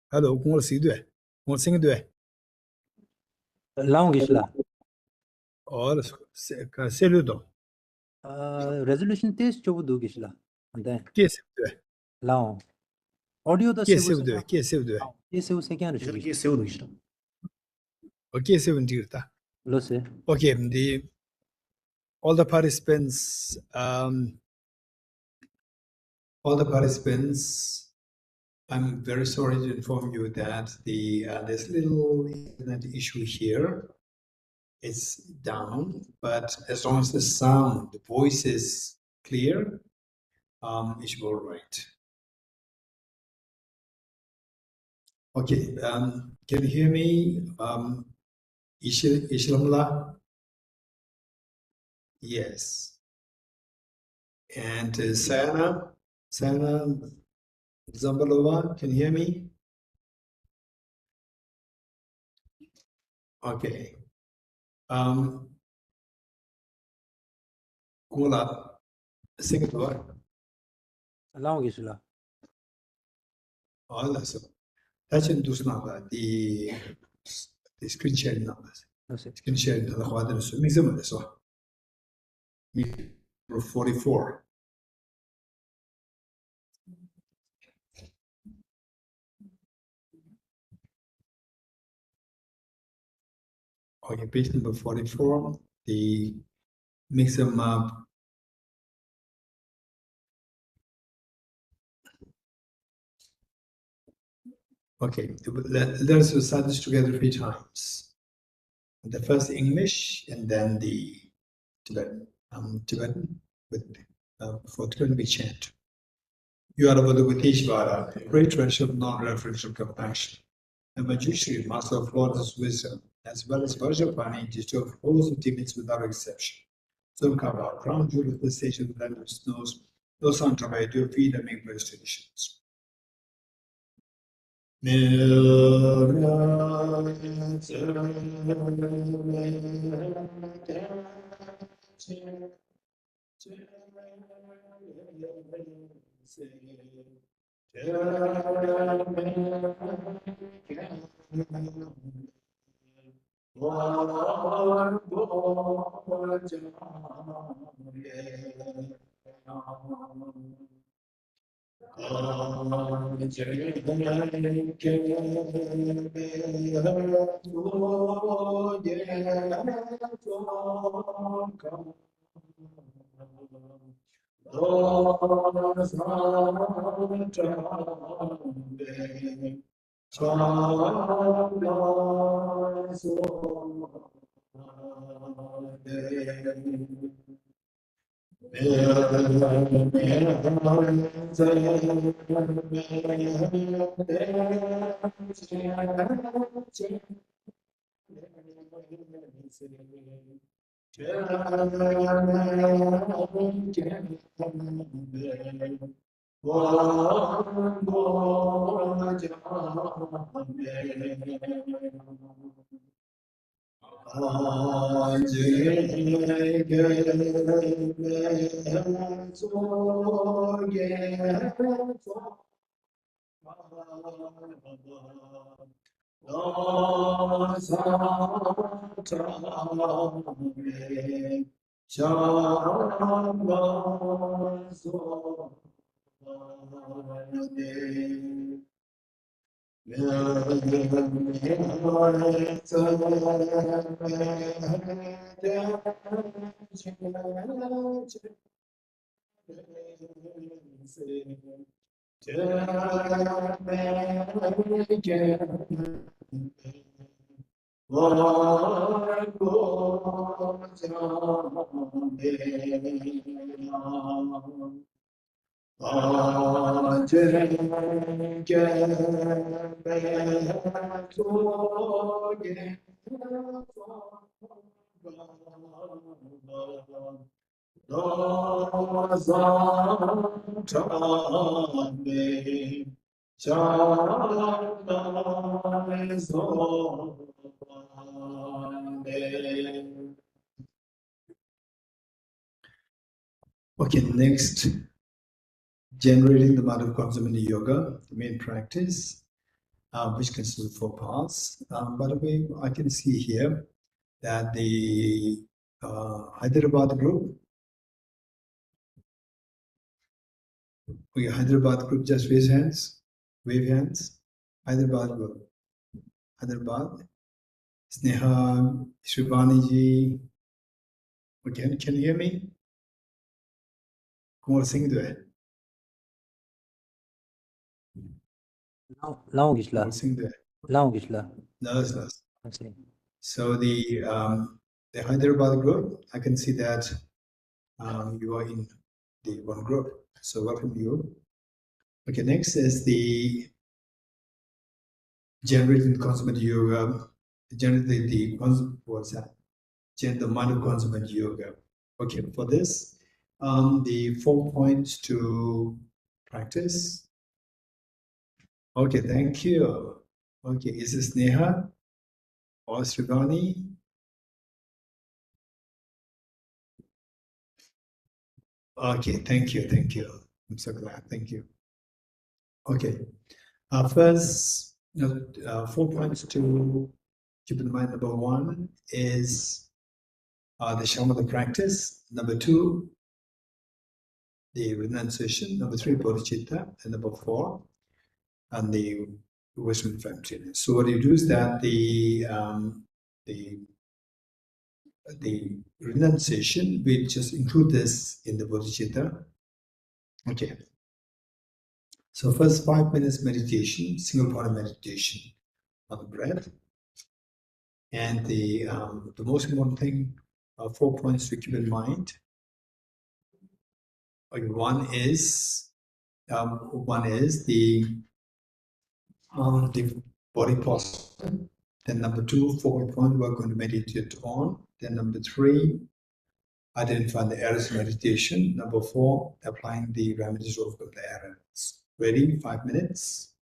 S5: Hello, kung si due, kung sing due.
S1: Lao Gishla.
S5: Or seludo.
S1: Resolution test chobu Gishla. And then
S5: Kes due.
S1: Lao. Audio the
S5: Kes due. Kes due.
S1: Yes, you say can
S6: 이렇게 세우는 것이다.
S5: Okay, 70.
S1: Lo se.
S5: Okay, all the participants, I'm very sorry to inform you that there's little internet issue here. It's down, but as long as the sound, the voice is clear, it should be all right. Okay, can you hear me? Ishilamla? Yes. And Sana Zambalova, can you hear me? Okay. Kula, Singapore.
S1: Lao Gishla.
S5: Oh, that's that's in Dusnava, the screen sharing numbers.
S1: Lo se.
S5: Screen sharing the Hawaiian so Mizum so 44. Okay, page number 44, the mix them up. Okay, let's recite this together 3 times. The first English and then the Tibetan. Tibetan with for Tibetan we chant. You are the Buddha great treasure of non-referential compassion, a magician, master of flawless wisdom, as well as Vajrapani, teacher of all ultimates without exception. Somkava, crown jewel of the station that knows no Santava, your feet and make blessed traditions. Okay, next, generating the mind of consummate yoga, the main practice, which consists of 4 parts. By the way, I can see here that the Hyderabad group, Hyderabad group, just raise hands, wave hands. Hyderabad group, Hyderabad, Sneha, Shivani ji. Okay, can you hear me? Kumar Singh do it.
S1: Now, Gishla.
S5: Kumar Singh do it.
S1: Now, Gishla.
S5: No, it's not.
S1: Okay.
S5: So the Hyderabad group, I can see that you are in the one group. So welcome you. Okay, next is the generating consummate yoga. Generate what's that? Generate the mind of consummate yoga. Okay, for this, the 4 points to practice. Okay, thank you. Okay, is this Neha or Srivani? Okay, thank you, thank you. I'm so glad, thank you. Okay, first, 4 points to keep in mind. Number 1 is the shamatha practice. Number 2, the renunciation. Number 3, bodhicitta. And number 4, and the wisdom fountain. So what you do is that the renunciation, we just include this in the bodhicitta. Okay. So first 5 minutes meditation, single point of meditation on the breath. And the most important thing, 4 points to keep in mind. Okay, one is the body posture. Then number 2, focal point we're going to meditate on. Then number 3, identifying the errors of meditation. Number 4, applying the remedies to overcome the errors. Ready? 5 minutes.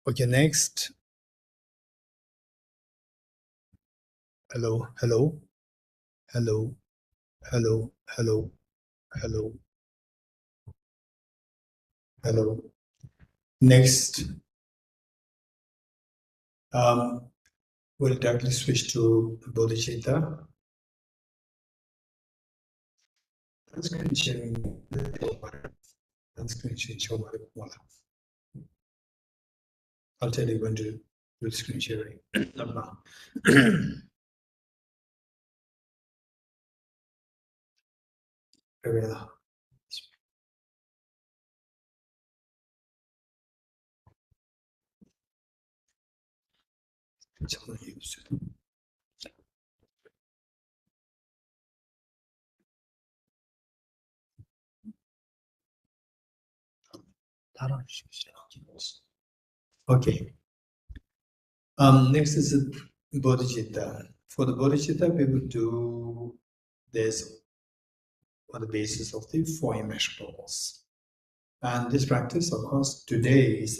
S5: Okay, next. Hello, hello, hello, hello, hello, hello, hello. Next, we'll directly switch to bodhicitta. Screen sharing. Screen sharing. I'll tell you when to do screen sharing. Not now. Okay. Next is the bodhicitta. For the bodhicitta, we will do this on the basis of the four immeasurables. And this practice, of course, today is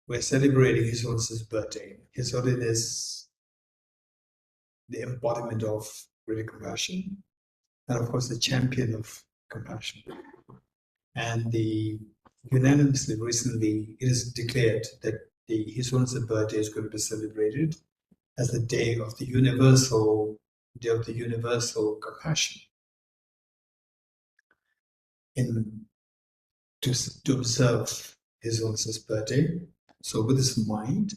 S5: we're celebrating His Holiness's birthday. His Holiness, the embodiment of really compassion, and of course, the champion of compassion. And unanimously recently, it is declared that His Holiness's birthday is going to be celebrated as the day of the universal compassion. To observe His Holiness's birthday. So with this in mind,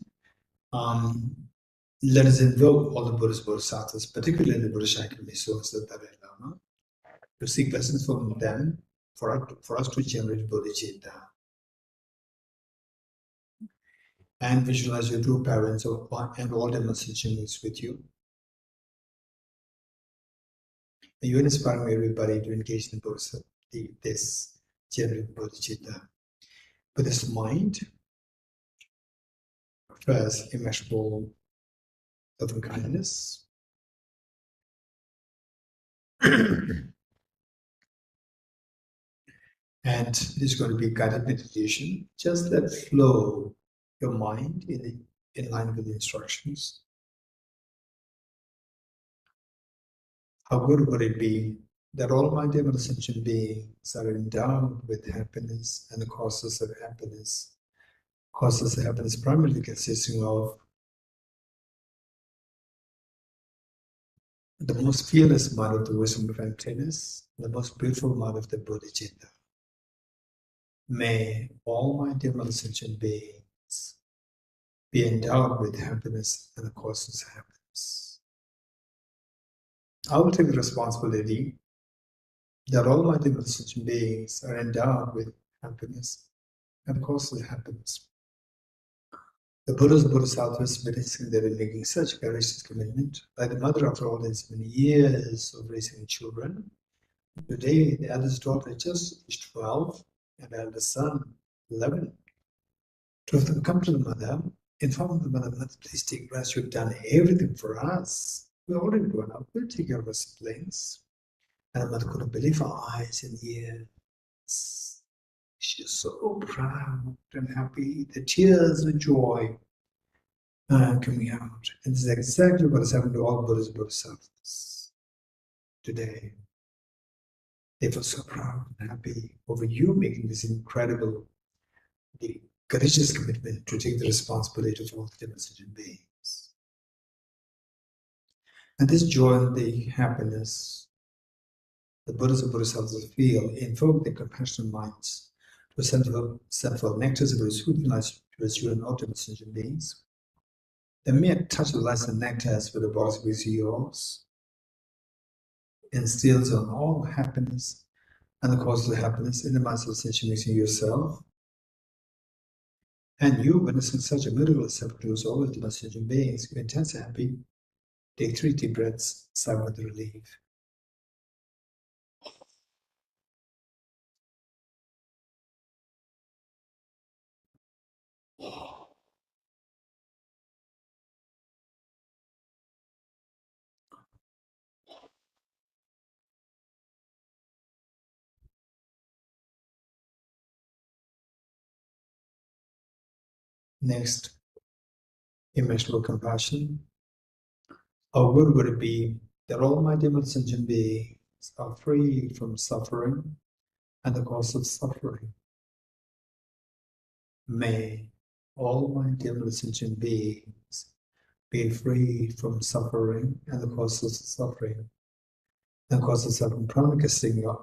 S5: let us invoke all the Buddhist Bodhisattvas, particularly the Buddha Shakyamuni His Holiness the Dalai Lama, to seek blessings from them for us to generate bodhicitta. And visualize your true parents and all demonstrations with you. And you're inspiring everybody to engage in this generate bodhicitta. With this mind, first, immeasurable loving kindness. And this is going to be guided meditation. Just let flow your mind in line with the instructions. How good would it be that Almighty and Ascension beings are endowed with happiness and the causes of happiness? Causes of happiness primarily consisting of the most fearless mind of the wisdom of emptiness, the most beautiful mind of the bodhicitta. May all my dear sentient beings be endowed with happiness and the causes of happiness. I will take the responsibility that all my dear sentient beings are endowed with happiness and the causes of happiness. The Buddhas and Bodhisattvas witnessing that in making such courageous commitment, like the mother after all these many years of raising children, today the eldest daughter just is 12 and the eldest son 11. Two of them come to the mother, inform the mother, "Mother, please take rest. You've done everything for us. We're already grown up. We'll take care of our siblings." And the mother couldn't believe her eyes and ears. She's so proud and happy. The tears of joy coming out. And this is exactly what has happened to all Buddhas and Bodhisattvas today. They feel so proud and happy over you making this incredible, courageous commitment to take the responsibility of all the different sentient beings. And this joy and the happiness the Buddhas and Bodhisattvas feel invoke their compassionate minds to send forth nectars of soothing light towards you and all different sentient beings. The mere touch of light and nectars with the bodies with yours instills on all happiness and the causes of happiness in the minds of sentient beings in yourself. And you, witnessing such a miracle accepted towards all the different sentient beings, you're intensely happy. Take 3 deep breaths, sigh with relief. Next, immeasurable compassion. Or what would it be that all my different sentient beings are free from suffering and the cause of suffering? May all my different sentient beings be free from suffering and the cause of suffering. The cause of suffering primarily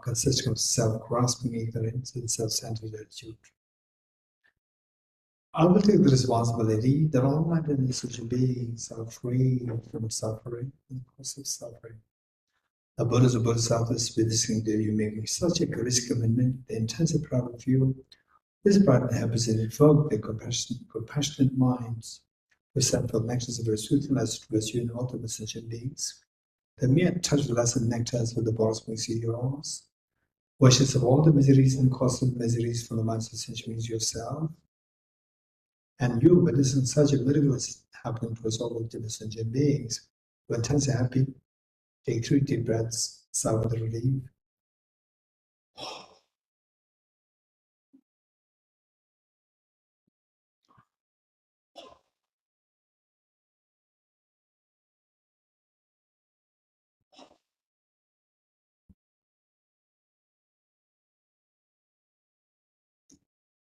S5: consisting of self-grasping ignorance and self-centered attitude. I will take the responsibility that all my different sentient beings are free from suffering and the cause of suffering. The Buddhas and Bodhisattvas witnessing that you making such a courageous commitment, the intensive proud of you. This pride and happiness invoke their compassionate minds, who send for nectars of soothing light towards you and ultimate sentient beings. The mere touch of the lesson nectars with the bars makes you yours. Wishes of all the miseries and causes of miseries from the minds of sentient beings yourself. And you, witnessing such a miracle is happening towards all the different sentient beings, who are intensely happy. Take 3 deep breaths, sigh with relief.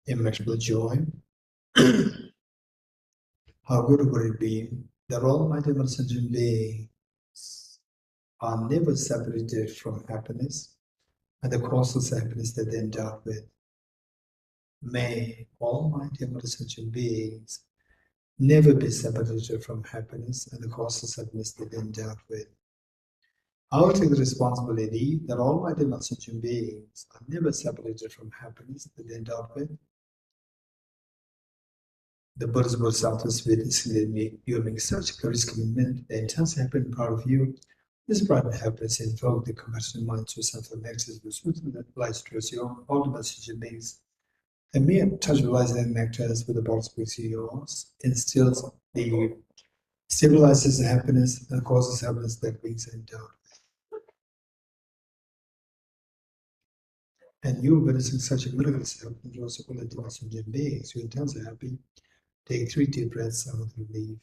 S5: Immeasurable joy. How good would it be that all my different sentient beings are never separated from happiness and the causes of happiness that they endowed with. May all my different sentient beings never be separated from happiness and the causes of happiness that they endowed with. I will take the responsibility that all my different sentient beings are never separated from happiness that they endowed with. The Buddha's Bodhisattvas witnessing that you are making such a courageous commitment, the intense happiness part of you. This bright and happiness invoke the compassionate mind to send for nectars with soothing that lies towards your ultimate sentient beings. A mere touch of light and nectars with the box with yours instills the stabilizes the happiness and causes happiness that beings are endowed. And you witnessing such a miracle happen to also all the different sentient beings, you intensely happy. Take 3 deep breaths out of relief.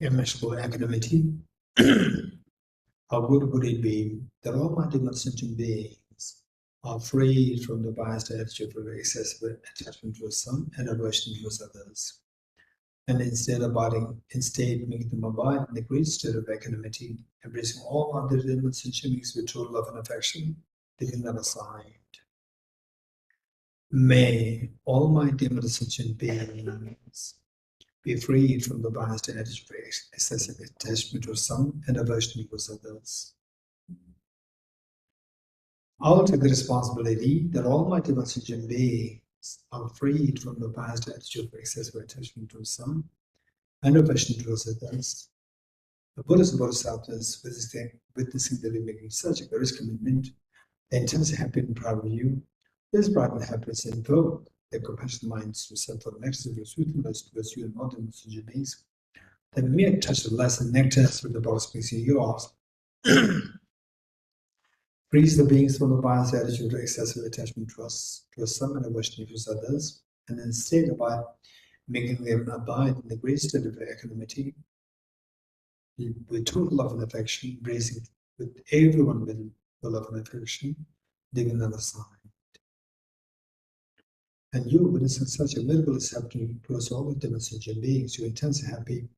S5: immeasurable equanimity. How good would it be that all my demon sentient beings are freed from the biased attitude of excessive attachment to some and aversion towards others, and instead making them abide in the great state of equanimity, embracing all other demon sentient beings with total love and affection, leaving them aside. May all my demon sentient beings be freed from the biased attitude of excessive attachment to some and aversion towards others. I'll take the responsibility that all my demon sentient beings are freed from the biased attitude of excessive attachment to some and aversion towards others. The Buddhas and Bodhisattvas witnessing the making such a glorious commitment, the intense happiness and proud of you, this bright and happiness invoke their compassionate minds to settle the next of your sweetness towards you and all demon sentient beings. The mere touch of less than nectar with the Buddha speaks in yours. Frees the beings from the biased attitude of excessive attachment to some and aversion towards others, and instead by making them abide in the great state of equanimity, with total love and affection, embracing with everyone with love and affection, leaving them aside. And you, witnessing such a miracle accepting towards all the demon sentient beings, you intensely happy,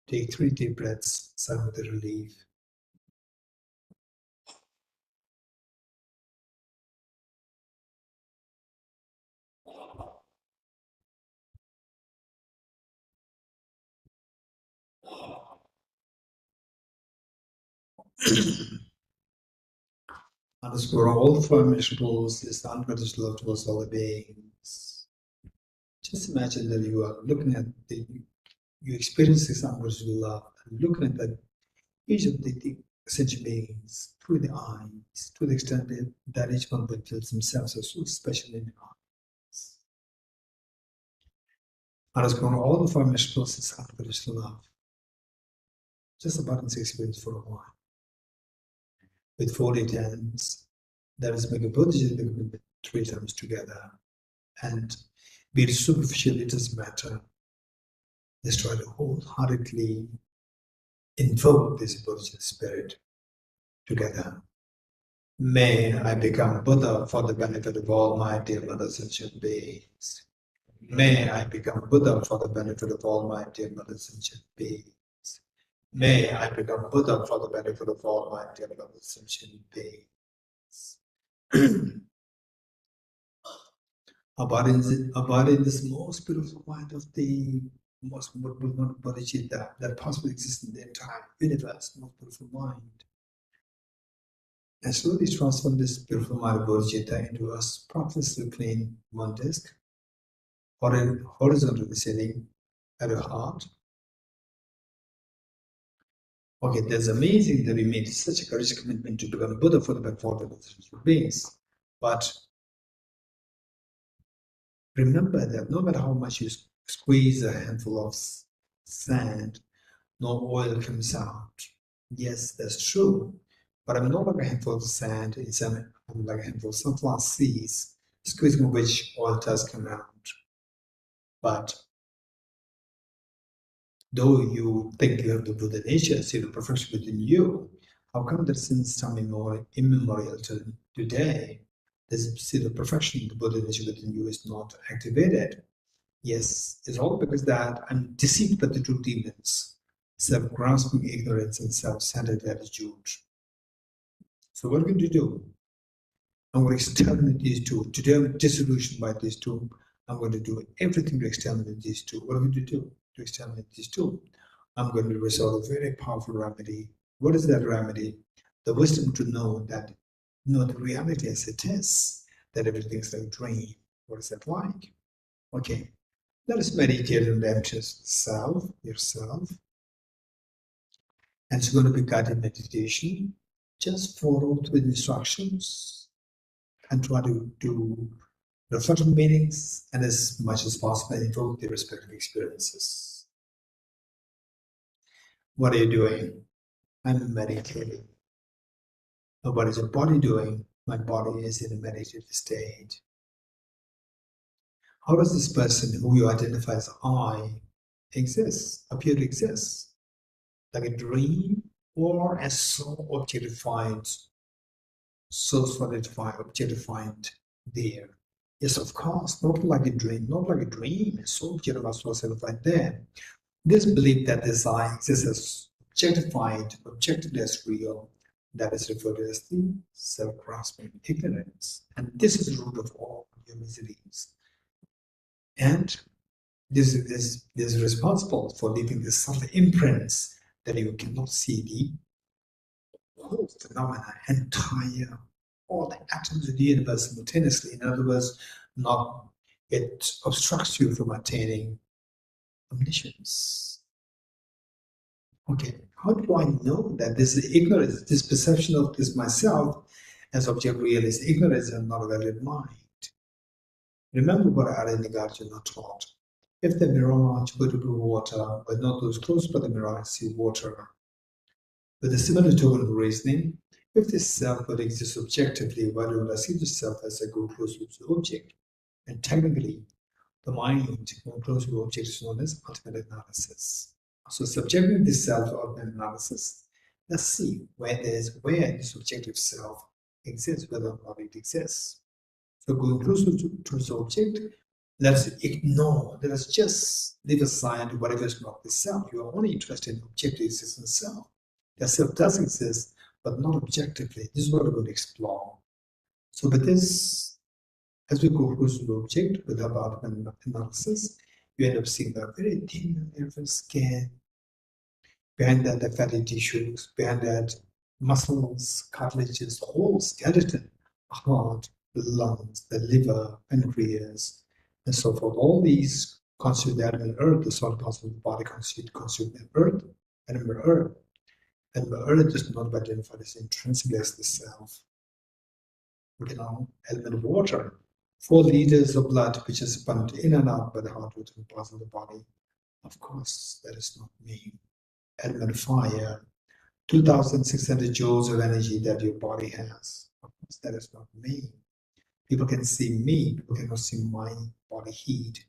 S5: take 3 deep breaths, sigh with the relief. Underscore all 5 principles is the unconditional love towards all the beings. Just imagine that you are looking at you experience this unconditional love, and looking at each of the sentient beings through the eyes, to the extent that each one of them feels themselves as so special in the eyes. Underscore all the 5 principles is unconditional love. Just abundance experience for a while. With 40 hands, that is, make a Bodhisattva commitment 3 times together, and be it superficial, it doesn't matter. Just try to wholeheartedly invoke this Bodhisattva spirit together. May I become Buddha for the benefit of all my dear mothers and sentient beings. May I become Buddha for the benefit of all my dear mothers and sentient beings. May I become Buddha for the benefit of all my dear mothers and sentient beings. Abiding this most beautiful mind of the most beautiful bodhicitta that possibly exists in the entire universe, most beautiful mind. And slowly transform this beautiful mind of bodhicitta into a spotlessly clean one disc, horizontally sitting at your heart. Okay, that's amazing that we made such a courageous commitment to become Buddha for the benefit of the beings. But remember that no matter how much you squeeze a handful of sand, no oil comes out. Yes, that's true. But I'm not like a handful of sand, I'm like a handful of sunflower seeds, squeezing which oil does come out. But though you think you have the Buddha nature, see the perfection within you, how come that since time immemorial to today, see the perfection, the Buddha nature within you is not activated? Yes, it's all because that I'm deceived by the two demons, self-grasping ignorance and self-centered attitude. So what are we going to do? I'm going to exterminate these two. Today I'm disillusioned by these two. I'm going to do everything to exterminate these two. What are we going to do to exterminate these two? I'm going to resort a very powerful remedy. What is that remedy? The wisdom to know the reality as it is, that everything is like a dream. What is that like? Okay, let us meditate on the emptiness of self, yourself. And it's going to be guided meditation. Just follow through the instructions and try to do reflect on meanings and as much as possible invoke the respective experiences. What are you doing? I'm meditating. Now, what is your body doing? My body is in a meditative state. How does this person who you identify as I appear to exist? like a dream, or as so objectified, so solidified, objectified there? Yes, of course, not like a dream, not like a dream, it's so objectified, so solidified there. This belief that this I exists as objectified, objected as real, that is referred to as the self-grasping ignorance. And this is the root of all your miseries. And this is responsible for leaving the subtle imprints that you cannot see the whole phenomena, entire, all the atoms of the universe simultaneously. In other words, it obstructs you from attaining omniscience. Okay, how do I know that this is ignorance, this perception of this myself as object real is ignorance and not a valid mind? Remember what Nagarjuna taught. If the mirage were to be water, but not those close by the mirage see water. With a similar token of reasoning, if this self were to exist objectively, why don't I see the self as I go close to the object? And technically, the mind going close to the object is known as ultimate analysis. So subjecting this self to ultimate analysis, let's see where this objective self exists, whether or not it exists. So going closer to the object, let's ignore, let us just leave aside whatever is not the self. You are only interested in objective existence self. The self does exist, but not objectively. This is what we're going to explore. So with this, as we go closer to the object with our analysis, you end up seeing a very thin nervous skin. Behind that, the fatty tissues, behind that, muscles, cartilages, the whole skeleton, heart, the lungs, the liver, pancreas, and so forth. All these constitute the element earth, the solid parts of the body constitute the earth, element earth. And the earth is not identified as intrinsically as the self. Element of water, 4 liters of blood which is pumped in and out by the heart with different parts of the body. Of course, that is not me. Element of fire, 2,600 joules of energy that your body has. Of course, that is not me. People can see me, people cannot see my body heat.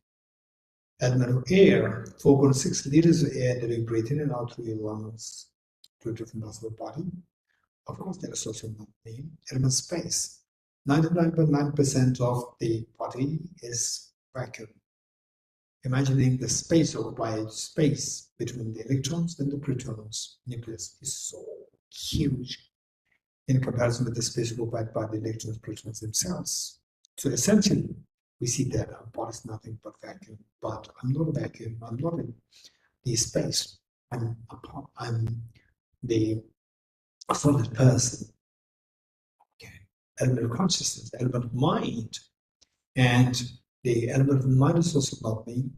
S5: Element of air, 4.6 liters of air that you breathe in and out through your lungs to different parts of the body. Of course, that is also not me. Element space, 99.9% of the body is vacuum. Imagining the space occupied space between the electrons and the protons nucleus is so huge in comparison with the space occupied by the electrons and protons themselves. So essentially, we see that our body is nothing but vacuum. But I'm not a vacuum. I'm not in the space. I'm the solid person. Okay. Element of consciousness, element of mind, and the element of mind is also not me.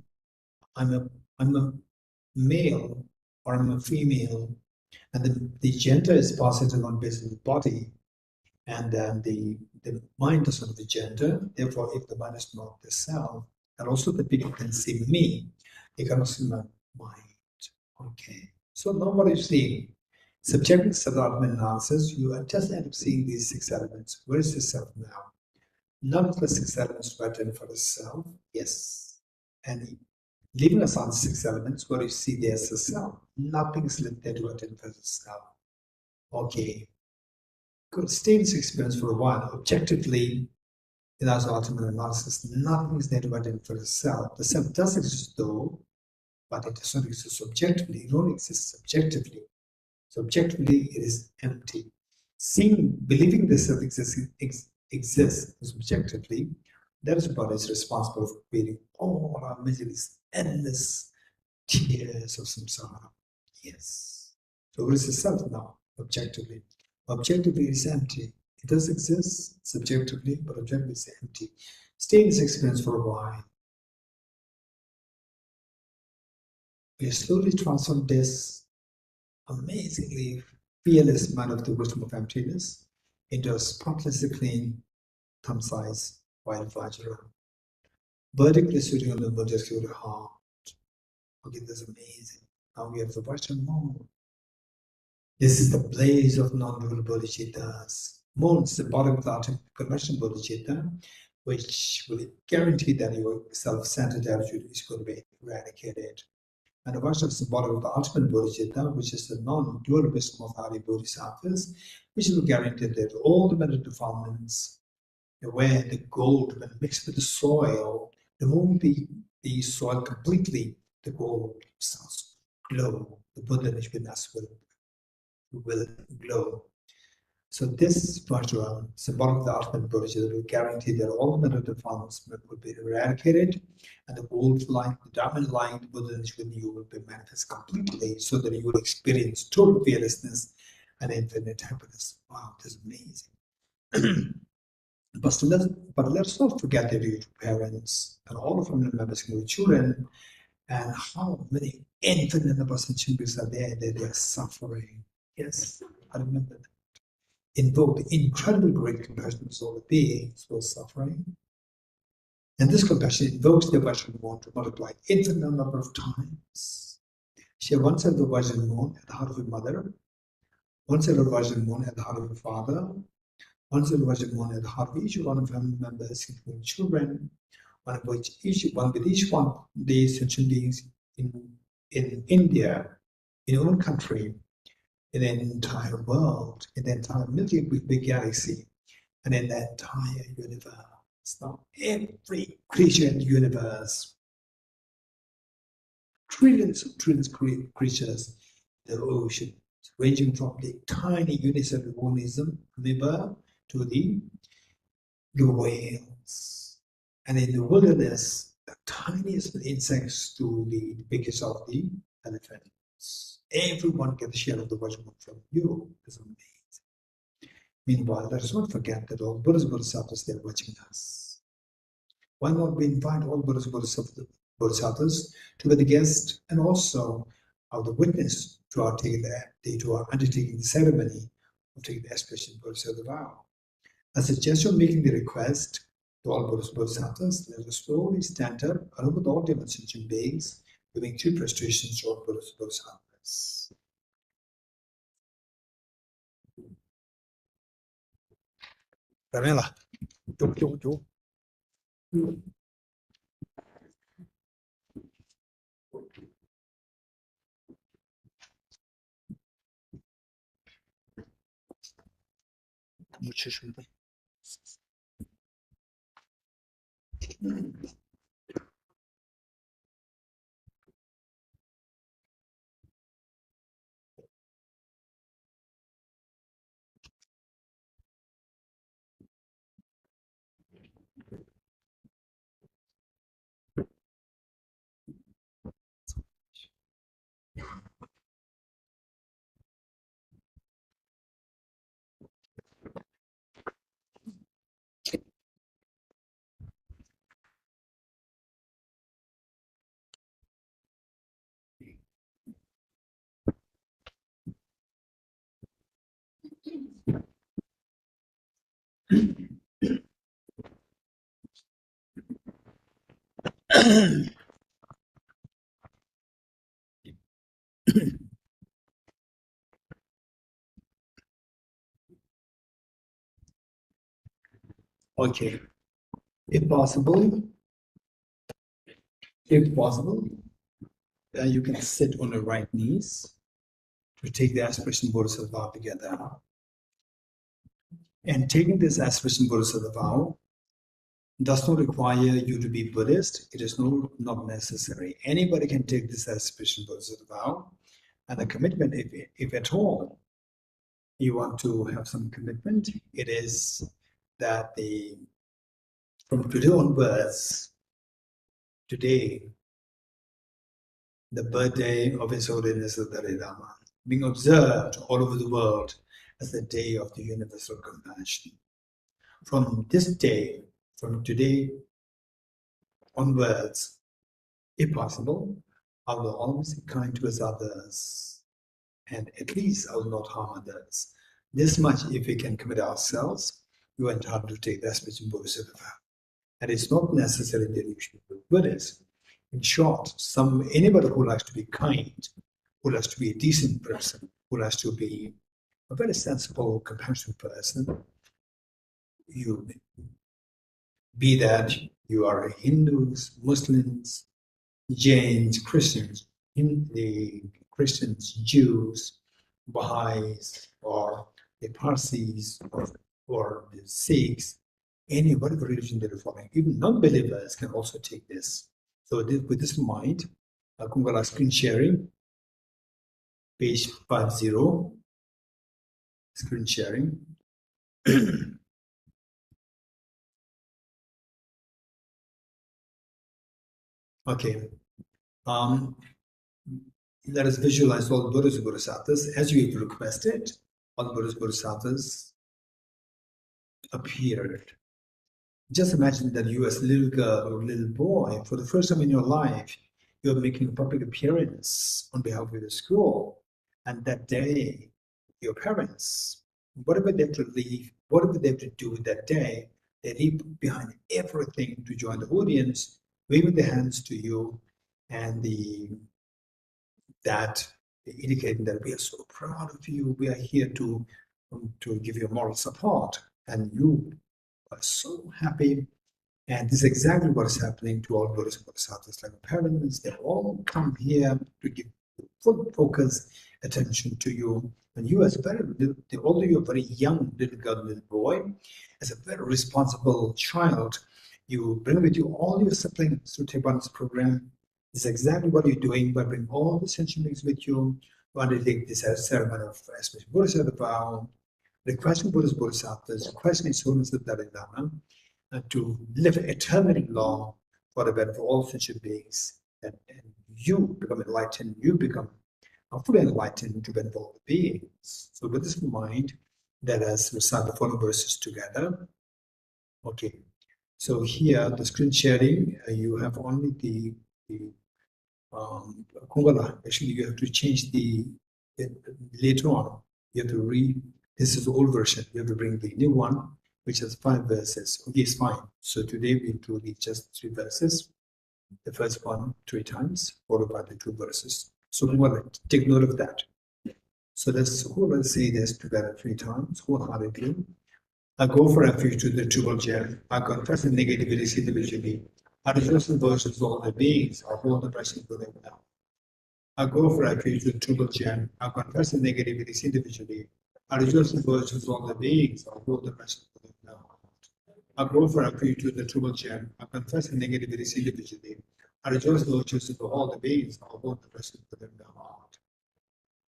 S5: I'm a male or I'm a female, and the gender is positive on basis of the body, and then the mind does not have a gender. Therefore, if the mind is not the self, and also the people can see me, they cannot see my mind. Okay. So now what you see, subjective self-development analysis, you just end up seeing these 6 elements. Where is the self now? None of the 6 elements to identify the self. Yes. And leaving aside the 6 elements, where you see there's a self, nothing is left there to identify the self. Okay. Good. Stay in this experience for a while. Objectively, in our ultimate analysis, nothing is there to identify the self. The self does exist though, but it does not exist subjectively. It only exists subjectively. Subjectively, it is empty. Believing the self exists subjectively, that is what is responsible for creating all our miseries, endless tears of samsara. Yes. So what is the self now, objectively? Objectively, it is empty. It does exist subjectively, but objectively it's empty. Stay in this experience for a while. We slowly transform this amazingly fearless mind of the wisdom of emptiness into a spotlessly clean, thumb-sized white vajra, vertically sitting on the Buddha's heart. Okay, that's amazing. Now we have the Western moon. This is the blaze of non-dual bodhicittas. Moon is the bottom of the conventional bodhicitta, which will guarantee that your self-centered attitude is going to be eradicated. And the Vaishnava is symbolic of the ultimate bodhicitta, which is the non-dual wisdom of the Adi Bodhisattvas, which will guarantee that all the mental defilements, where the gold, when mixed with the soil, the moment the soil completely, the gold starts to glow. The Buddha Nishvinas will glow. So this virtual symbolic of the ultimate bodhicitta will guarantee that all the mental defilements will be eradicated, and the gold light, the diamond light, the Buddha within you will be manifest completely, so that you will experience total fearlessness and infinite happiness. Wow, that's amazing. But let's not forget that your parents and all the family members and your children, and how many infinite numbers of children are there that they are suffering. Yes, I remember that. Invoke the incredible great compassion of all the beings who are suffering. And this compassion invokes the Vajra moon to multiply infinite number of times. She once had the Vajra moon at the heart of her mother, once had the Vajra moon at the heart of her father, once had the Vajra moon at the heart of each one of family members, including children, one with each one of these sentient beings in India, in your own country, in the entire world, in the entire Milky Way galaxy, and in the entire universe. Now, every creature in the universe, trillions of creatures, the ocean, ranging from the tiny unicellular organism, amoeba, to the whales, and in the wilderness, the tiniest of the insects to the biggest of the elephants. Everyone gets a share of the Vajra from you. It's amazing. Meanwhile, let us not forget that all Buddhas Bodhisattvas, they are watching us. Why not we invite all Buddhas Bodhisattvas to be the guest and also the witness to our undertaking the ceremony of taking the Aspirational Bodhisattva Vow. As a gesture of making the request to all Buddhas Bodhisattvas, let us slowly stand up along with all different sentient beings, giving 2 prostrations to all Buddhas Bodhisattvas. Okay, if possible, you can sit on the right knees to take the Aspirational Bodhisattva Vow together. And taking this Aspirational Bodhisattva Vow does not require you to be Buddhist. It is not necessary. Anybody can take this Aspirational Bodhisattva Vow, and the commitment, if at all you want to have some commitment, it is that from today onwards, today, the birthday of His Holiness the Dalai Lama, being observed all over the world as the day of the universal compassion. From this day, from today onwards, if possible, I will always be kind towards others, and at least I will not harm others. This much, if we can commit ourselves, we are entitled to take the Aspirational Bodhisattva Vow. And it's not necessary that you should be Buddhist. In short, anybody who likes to be kind, who likes to be a decent person, who likes to be a very sensible, compassionate person, you be that you are Hindus, Muslims, Jains, Christians, the Christians, Jews, Baha'is, or the Parsis, or the Sikhs, any whatever religion they're following, even non-believers can also take this. So with this in mind, Kungala screen sharing, page 50, screen sharing. Okay. Let us visualize all Buddhas and Bodhisattvas as you have requested. All the Buddhas and Bodhisattvas appeared. Just imagine that you as a little girl or little boy, for the first time in your life, you're making a public appearance on behalf of the school. And that day, your parents, whatever they have to leave, whatever they have to do that day, they leave behind everything to join the audience, waving their hands to you, and that indicating that we are so proud of you. We are here to give you moral support, and you are so happy. And this is exactly what is happening to all Buddhas and Bodhisattvas. Like parents, they all come here to give full focus attention to you. And you, as a very little, although you're a very young little girl, little boy, as a very responsible child, you bring with you all your siblings to take part in this program. This is exactly what you're doing by bringing all the sentient beings with you to undertake this ceremony of Aspirational Bodhisattva Vow, requesting Buddhas Bodhisattvas, requesting His Holiness the Dalai Lama, to live eternally long for the benefit of all sentient beings. And you become enlightened, you become fully enlightened to benefit all the beings. So with this in mind, let us recite the following verses together. Okay. So here, the screen sharing, you have only the Kungala. Actually, you have to change later on. You have to read. This is the old version. You have to bring the new one, which has 5 verses. Okay, it's fine. So today we do just 3 verses. The first one 3 times, followed by the 2 verses. So take note of that. So let's say this together 3 times, wholeheartedly. I go for refuge to the triple gem. I confess the negativities individually. I rejoice in versions of all the beings. I hold the presence of them now. I go for refuge to the triple gem. I confess the negativities individually. I rejoice in versions of all the beings. I hold the presence of them now. I go for refuge to the triple gem. I confess the negativities individually. I rejoice in virtues of all the beings. I hold the presence of them now.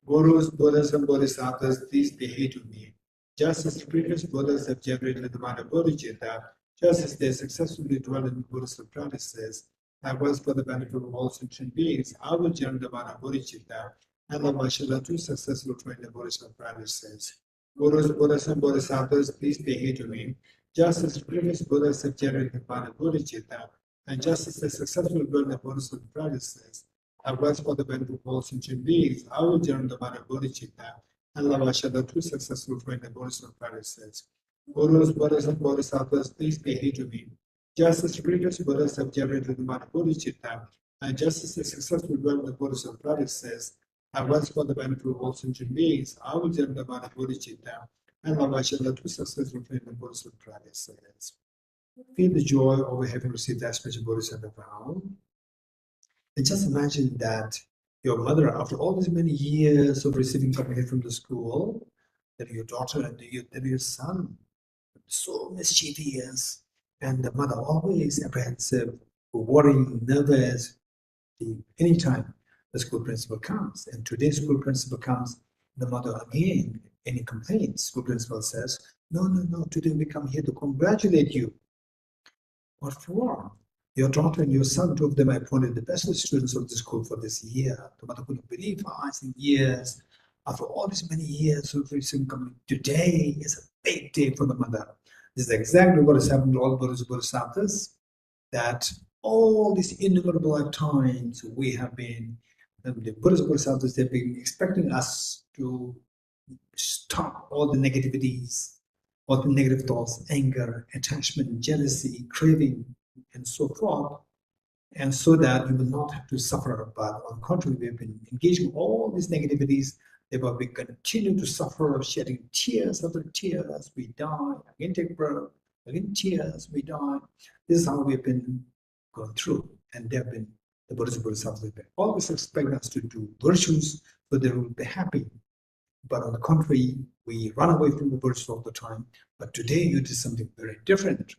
S5: Gurus, Buddhas, and Bodhisattvas, please behave to me. Just as previous Buddhas have generated the mind of Bodhicitta, just as they successfully dwell in Buddhist practices, likewise for the benefit of all sentient beings, I will generate the mind of Bodhicitta, and the Vaishnava to successfully train the Buddhist practices. Gurus, Buddhas, and Bodhisattvas, please behave to me. Just as previous Buddhas have generated the mind of Bodhicitta, and just as they successfully dwell in the Buddhist practices, likewise for the benefit of all sentient beings, I will generate the mind of Bodhicitta, and Lavashada to successful train the Buddhist practices. Gurus, Buddhas, and Bodhisattvas, please behave to me. Just as previous Buddhas have generated the mind of Bodhicitta, and just as they successfully dwell in the Buddhist practices, likewise for the benefit of all sentient beings, I will generate the mind of Bodhicitta, and Lavashada to successful train the Buddhist practices. Feel the joy over having received the Aspirational Bodhisattva Vow. And just imagine that your mother, after all these many years of receiving communion from the school, that your daughter and your son, so mischievous, and the mother always apprehensive, worrying, nervous, anytime the school principal comes. And today's school principal comes, the mother again, any complaints, school principal says, no, today we come here to congratulate you. What for? Your daughter and your son, 2 of them, I appointed the best students of the school for this year. The mother couldn't believe her eyes in years. After all these many years of receiving communion, today is a big day for the mother. This is exactly what has happened to all Buddhas and Bodhisattvas, that all these innumerable times we have been, the Buddhas and Bodhisattvas, they've been expecting us to stop all the negativities, all the negative thoughts, anger, attachment, jealousy, craving, and so forth, and so that you will not have to suffer. But on the contrary, we have been engaging all these negativities, thereby we continue to suffer, shedding tears after tears, we die, again take birth, again tears, we die. This is how we've been going through, and they've been the Bodhisattvas, they always expect us to do virtues so they will be happy. But on the contrary, we run away from the virtues all the time. But today you did something very different.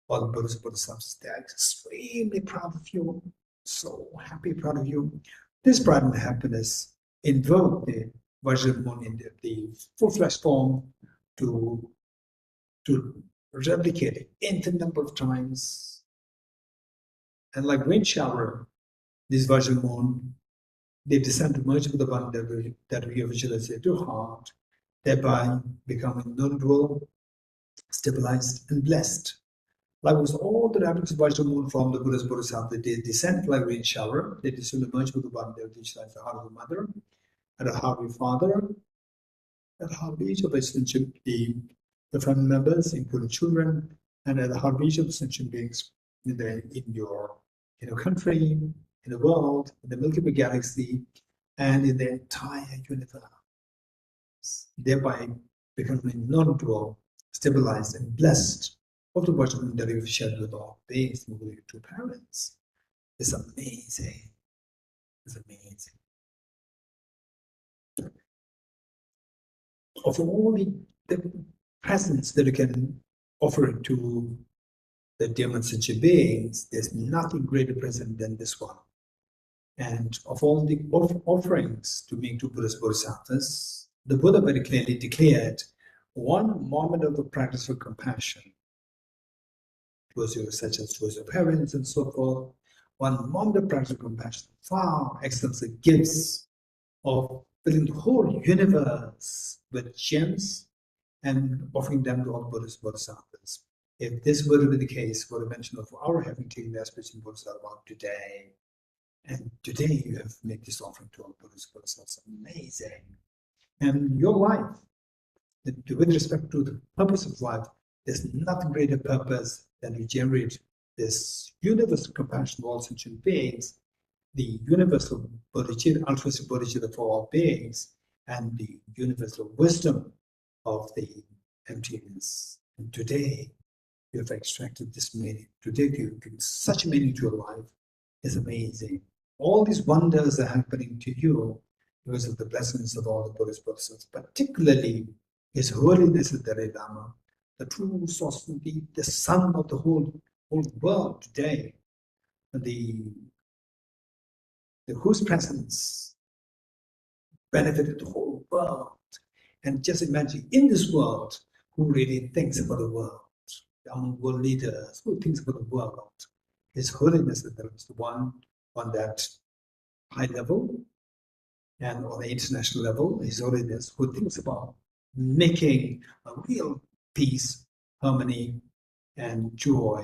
S5: All the Bodhisattvas, they are extremely proud of you, so happy, proud of you. This pride and happiness invoke the Vajramoon in the full-fledged form to replicate it infinite number of times. And like rain shower, this Vajramoon, they descend to merge with the one that we visualize to heart, thereby becoming non-dual, stabilized, and blessed. Likewise, all the wrappings of Vajramoon from the Buddha's Bodhisattva, they descend like rain shower, they descend to merge with the one that visualize the heart of the mother, and the heart of the father, and the heart of each of us, the family members, including children, and at the heart of each of the sentient beings in your country, in the world, in the Milky Way galaxy, and in the entire universe, thereby becoming non-dual, stabilized, and blessed of the Vajramoon that we've shared with all beings, including your two parents. It's amazing. It's amazing. Of all the presents that you can offer to the demon sentient beings, there's nothing greater present than this one. And of all the offerings to make to Buddha's Bodhisattvas, the Buddha very clearly declared one moment of the practice of compassion towards you, such as towards your parents and so forth. One moment of practice of compassion far excels the gifts of filling the whole universe with gems and offering them to all Buddhist Bodhisattvas. If this were to be the case for the mention of our having taken the Aspirational Bodhisattva vow today, and today you have made this offering to all Buddhist Bodhisattvas, amazing. And your life, with respect to the purpose of life, there's nothing greater purpose than to generate this universal compassion for all sentient beings, the universal bodhicitta, altruistic bodhicitta for all beings, and the universal wisdom of the emptiness. And today, you have extracted this meaning. Today, you give such meaning to your life. It's amazing. All these wonders are happening to you because of the blessings of all the Buddhist Bodhisattvas, particularly His Holiness the Dalai Lama, the true source, the sun of the whole world today, whose presence benefited the whole world. And just imagine, in this world, who really thinks about the world? Among world leaders, who thinks about the world? His Holiness is the one on that high level, and on the international level, His Holiness, who thinks about making a real peace, harmony, and joy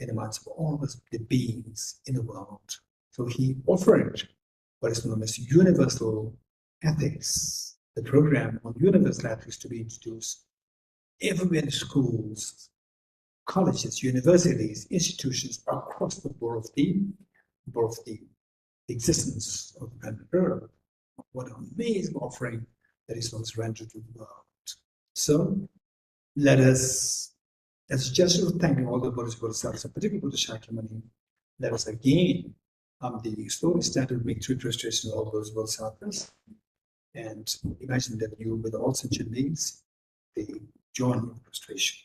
S5: in the minds of all the beings in the world. So he offered what is known as universal ethics, the program on universal ethics to be introduced everywhere in schools, colleges, universities, institutions across the board of the existence of the planet Earth. What an amazing offering that is once rendered to the world. So let us, as a gesture of thanking all the Buddhist Bodhisattvas, particularly Buddha Shakyamuni, let us again the slowly started make true restoration of all those Bodhisattvas, and imagine that you, with all sentient beings, they join in restoration.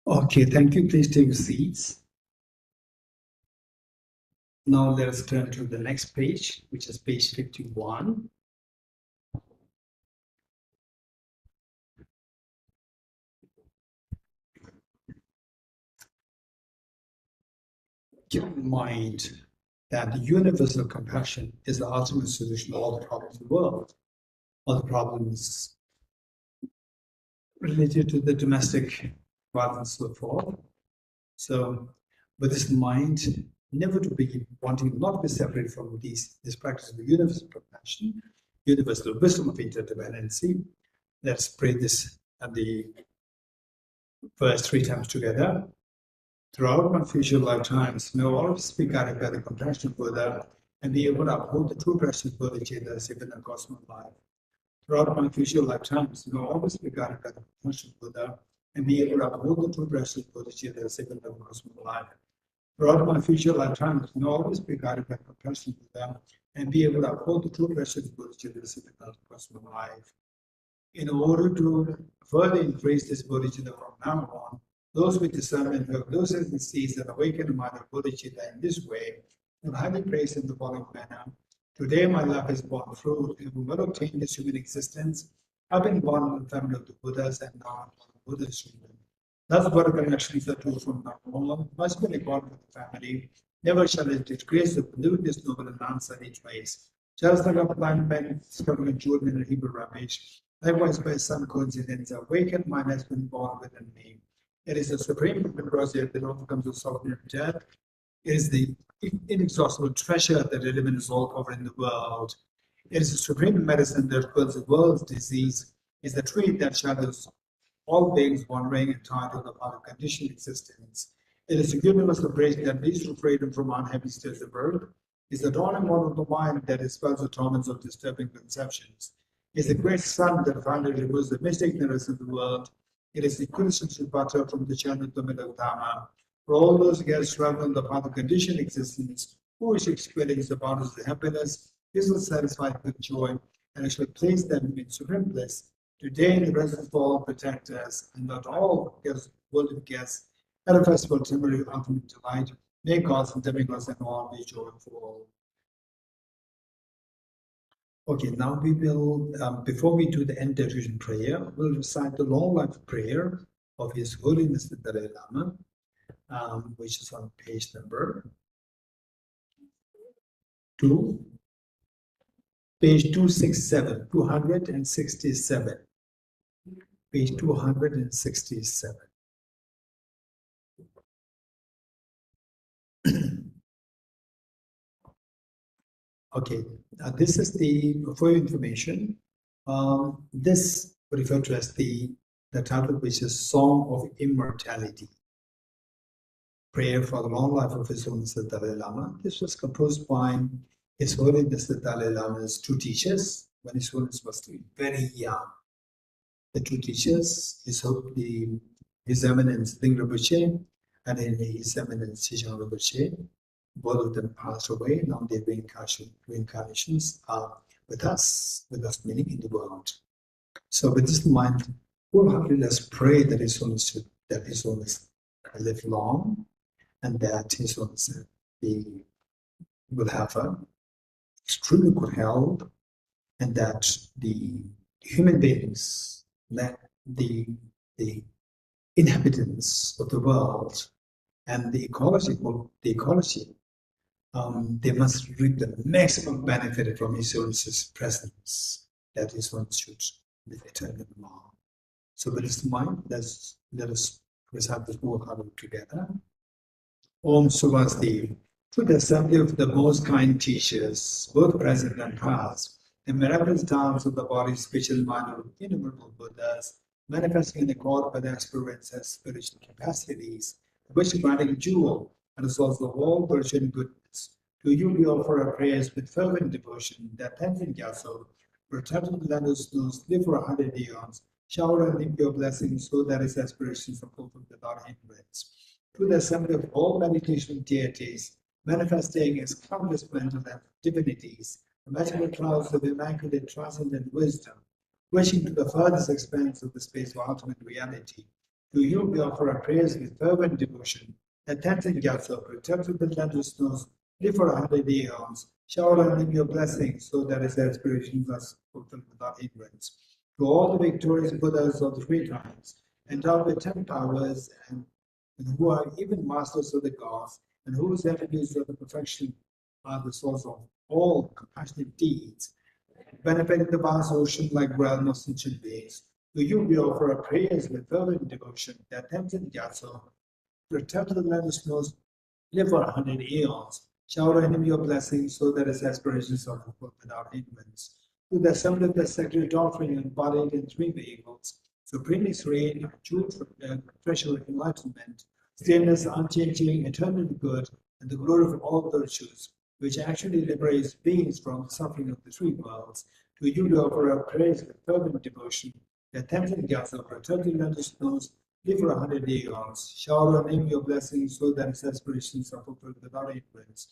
S5: Okay, thank you. Please take your seats. Now let us turn to the next page, which is page 51. Keep in mind that universal compassion is the ultimate solution to all the problems of the world. All the problems related to the domestic violence and so forth. So with this in mind, never to be wanting not to be separate from this practice of universal compassion, universal wisdom of interdependency. Let's pray this at the verse 3 times together. Throughout my future lifetimes, may I always be guided by the compassion of Buddha and be able to uphold the true practice of Bodhicitta as even in cosmic life. Throughout my future lifetimes, may I always be guided by the compassion of Buddha and be able to uphold the true practice of Bodhicitta as even in cosmic life. Throughout my future lifetimes, may I always be guided by the compassion of Buddha and be able to uphold the true practice of Bodhicitta as even in cosmic life. In order to further increase this bodhicitta from now on, those with discernment who have lucid and sees and awakened mind of bodhicitta in this way will highly praise in the following manner. Today my life is born fruit, and will obtain this human existence. I've been born in the family of the Buddhas and now I'm Buddha's children. Thus Buddha connections are true from now on, must be recorded with the family. Never shall it disgrace the this noble and answer each ways. Just like a blind man discovering a jewel in a heap of rubbish, likewise, by some coincidence, awakened mind has been born within me. It is the supreme process that overcomes the suffering of death. It is the inexhaustible treasure that eliminates all poverty in the world. It is the supreme medicine that cures the world's disease. It is the tree that shadows all beings wandering and tied to the path of conditioned existence. It is the universal grace that leads to freedom from unhappy states of birth. It is the dawning one of the mind that dispels the torments of disturbing conceptions. It is the great sun that finally removes the mystic ignorance of the world. It is the quintessential butter from the channel of the middle of Dharma. For all those who get travel on the path of conditioned existence, who wish to experience the bounties of happiness, this will satisfy with joy, and it shall place them in supreme bliss. Today, in the presence of all protectors, and not all worldly guests, at a festival temporary ultimate delight, may gods and demigods and all be joyful. Okay, now we will, before we do the end diffusion prayer, we'll recite the long life prayer of His Holiness the Dalai Lama, which is on page number 2, page 267, 267, page 267. Okay, this is for your information, this referred to as the title, which is Song of Immortality, Prayer for the Long Life of His Holiness the Dalai Lama. This was composed by His Holiness the Dalai Lama's two teachers when His Holiness was very young. The two teachers, His Eminence Ling Rinpoche and His Eminence Sijang Rinpoche. Both of them passed away. Now their reincarnations are with us meaning in the world. So with this in mind, wholeheartedly let's pray that His Holiness live long, and that His Holiness will have a extremely good health, and that the human beings, that the inhabitants of the world and the ecology, they must reap the maximum benefit from His Holiness's presence, that His Holiness should live eternally long. So with this in mind, let us recite this wholeheartedly together. Om Swasti, to the assembly of the most kind teachers, both present and past, the miraculous dance of the body, speech, and mind of innumerable Buddhas, manifesting in accord with their experience as spiritual capacities, which granting a jewel and the source of all virtue and goodness. To you we offer our prayers with fervent devotion, that Tenzin Gyatso, protecting the land of snows, live for 100 eons, shower and leave your blessings so that his aspirations are fulfilled without hindrance. To the assembly of all meditation deities, manifesting as countless planets and divinities, the magical clouds of immaculate transcendent wisdom, wishing to the farthest expanse of the space of ultimate reality. To you we offer our prayers with fervent devotion, that Tenzin Gyatso, protecting the land of snows, live for 100 years, shower on him your blessings, so that his aspirations are fulfilled without hindrance. To all the victorious Buddhas of the three times, endowed with 10 powers, and who are even masters of the gods, and whose attributes of the perfection are the source of all compassionate deeds, benefiting the vast ocean like realm of sentient beings. To you we offer our prayers with fervent devotion, that Tenzin Gyatso, return to the land of snows, live for 100 eons, shower on him your blessings, so that his aspirations are fulfilled without hindrance. To the assembly of the sacred offering embodied in three vehicles, supremely serene, true treasure of enlightenment, stainless, unchanging, eternally good, and the glory of all virtues, which actually liberates beings from the suffering of the three worlds. To you we offer our praise with fervent devotion, that Tenzin Gyatso, return to the land of snows, live for 100 eons, shower on him your blessings, so that his aspirations are fulfilled without hindrance.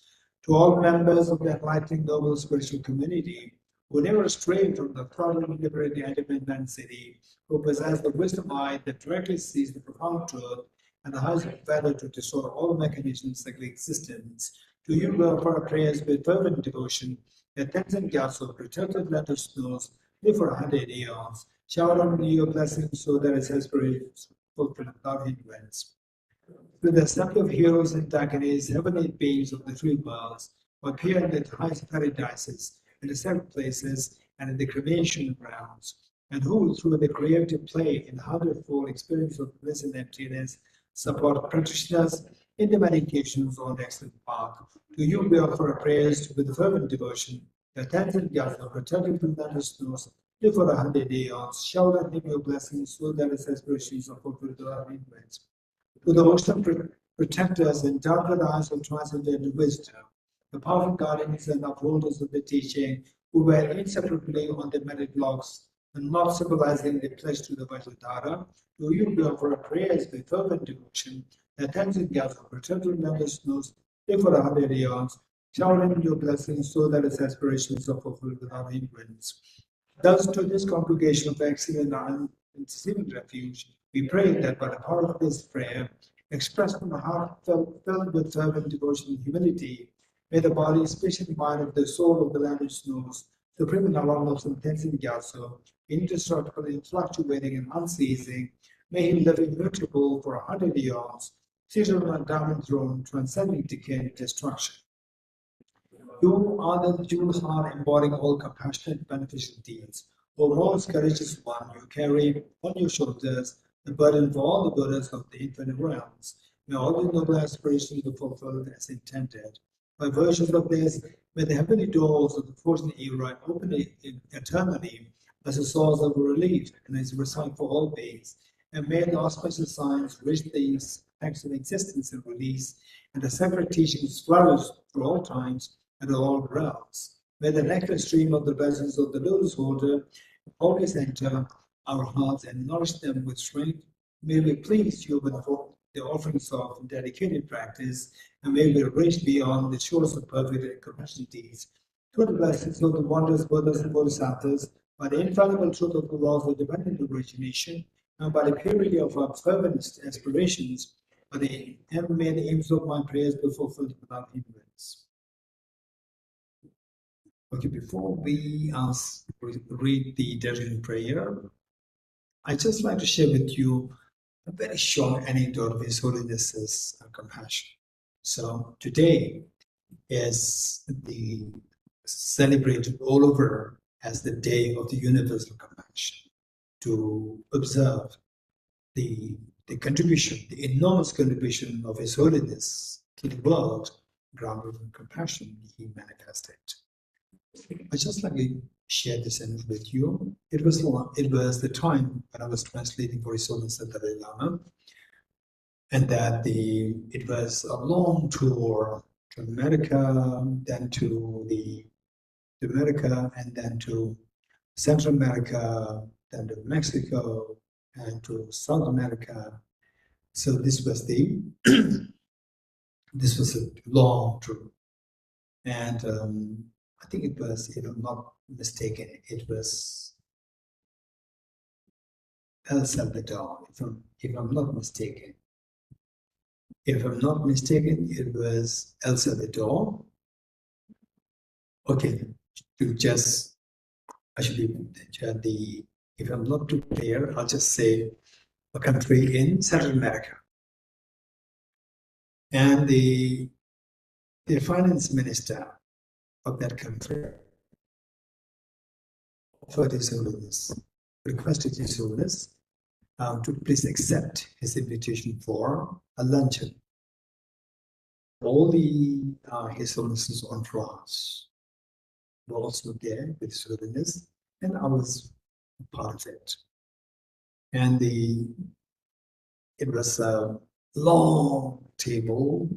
S5: To all members of the enlightening noble spiritual community, who never stray from the thoroughly liberating independent city, who possess the wisdom eye that directly sees the profound truth and the highest value to destroy all mechanisms of existence, to you we offer our prayers with fervent devotion, that Tenzin Gyatso, return to the land of snows, live for 100 eons, shower on me your blessings, so that his aspirations fulfilled without hindrance. With the assembly of heroes and antagonists, heavenly beings of the three worlds, who appear in the highest paradises, in the seven places, and in the cremation realms, and who, through the creative play in the hundredfold experience of bliss and emptiness, support practitioners in the meditations on the excellent path. To you we offer our prayers with fervent devotion, that Tenzin Gyatso, returning from the snows, live for 100 eons, shower on him your blessings, so that his aspirations are fulfilled without hindrance. To the wisdom protectors endowed with eyes of transcendental wisdom, the powerful guardians and upholders of the teaching, who were inseparably on the merit blocks and not symbolizing the pledge to the Vajradhara, to you we offer our prayers with fervent devotion, that Tenzin Gyatso, return to the land of snows, live for 100 eons, shower him your blessings, so that his aspirations are fulfilled without hindrance. Thus, to this congregation of excellent and interceding refuge, we pray that by the power of this prayer, expressed from a heart filled with fervent devotion and humility, may the body, spirit, and mind of the soul of the land of snows, supreme in our loves and Tenzin Gyatso, indestructible, fluctuating, and unceasing, may he live immutable for 100 eons, seated on a diamond throne, transcending decay and destruction. You are the Jews heart embodying all compassionate, beneficial deeds. O most courageous one, you carry on your shoulders the burden for all the Buddhas of the infinite realms. May all the noble aspirations be fulfilled as intended. By virtue of this, may the heavenly doors of the 14th era open eternally as a source of relief and as a result for all beings. And may the auspicious signs reach the effects of existence and release, and the sacred teachings flourish through all times and all realms. May the nectar stream of the blessings of the lotus holder always enter our hearts and nourish them with strength. May we please you with the offerings of dedicated practice, and may we reach beyond the shores of perfect and compassionate deeds. Through the blessings of the wondrous Buddhas and Bodhisattvas, by the infallible truth of the laws of dependent origination, and by the purity of our fervent aspirations, may the aims of my prayers be fulfilled without hindrance. Okay, before we read the dedication prayer, I'd just like to share with you a very short anecdote of His Holiness's compassion. So today is celebrated all over as the Day of the Universal Compassion, to observe the contribution, the enormous contribution of His Holiness to the world, grounded in compassion he manifested. I just like to share this with you. It was the time when I was translating for His Holiness the Dalai Lama, and that it was a long tour to America, then to America, and then to Central America, then to Mexico, and to South America. So this was this was a long tour, and I think it was, if I'm not mistaken, it was El Salvador. If I'm not mistaken, it was El Salvador, Okay, to just, I should be if I'm not too clear, I'll just say a country in Central America. And the finance minister of that country offered His Holiness, requested His Holiness to please accept his invitation for a luncheon. All the His Holiness's entourage were also there with His Holiness, and I was part of it. And it was a long table.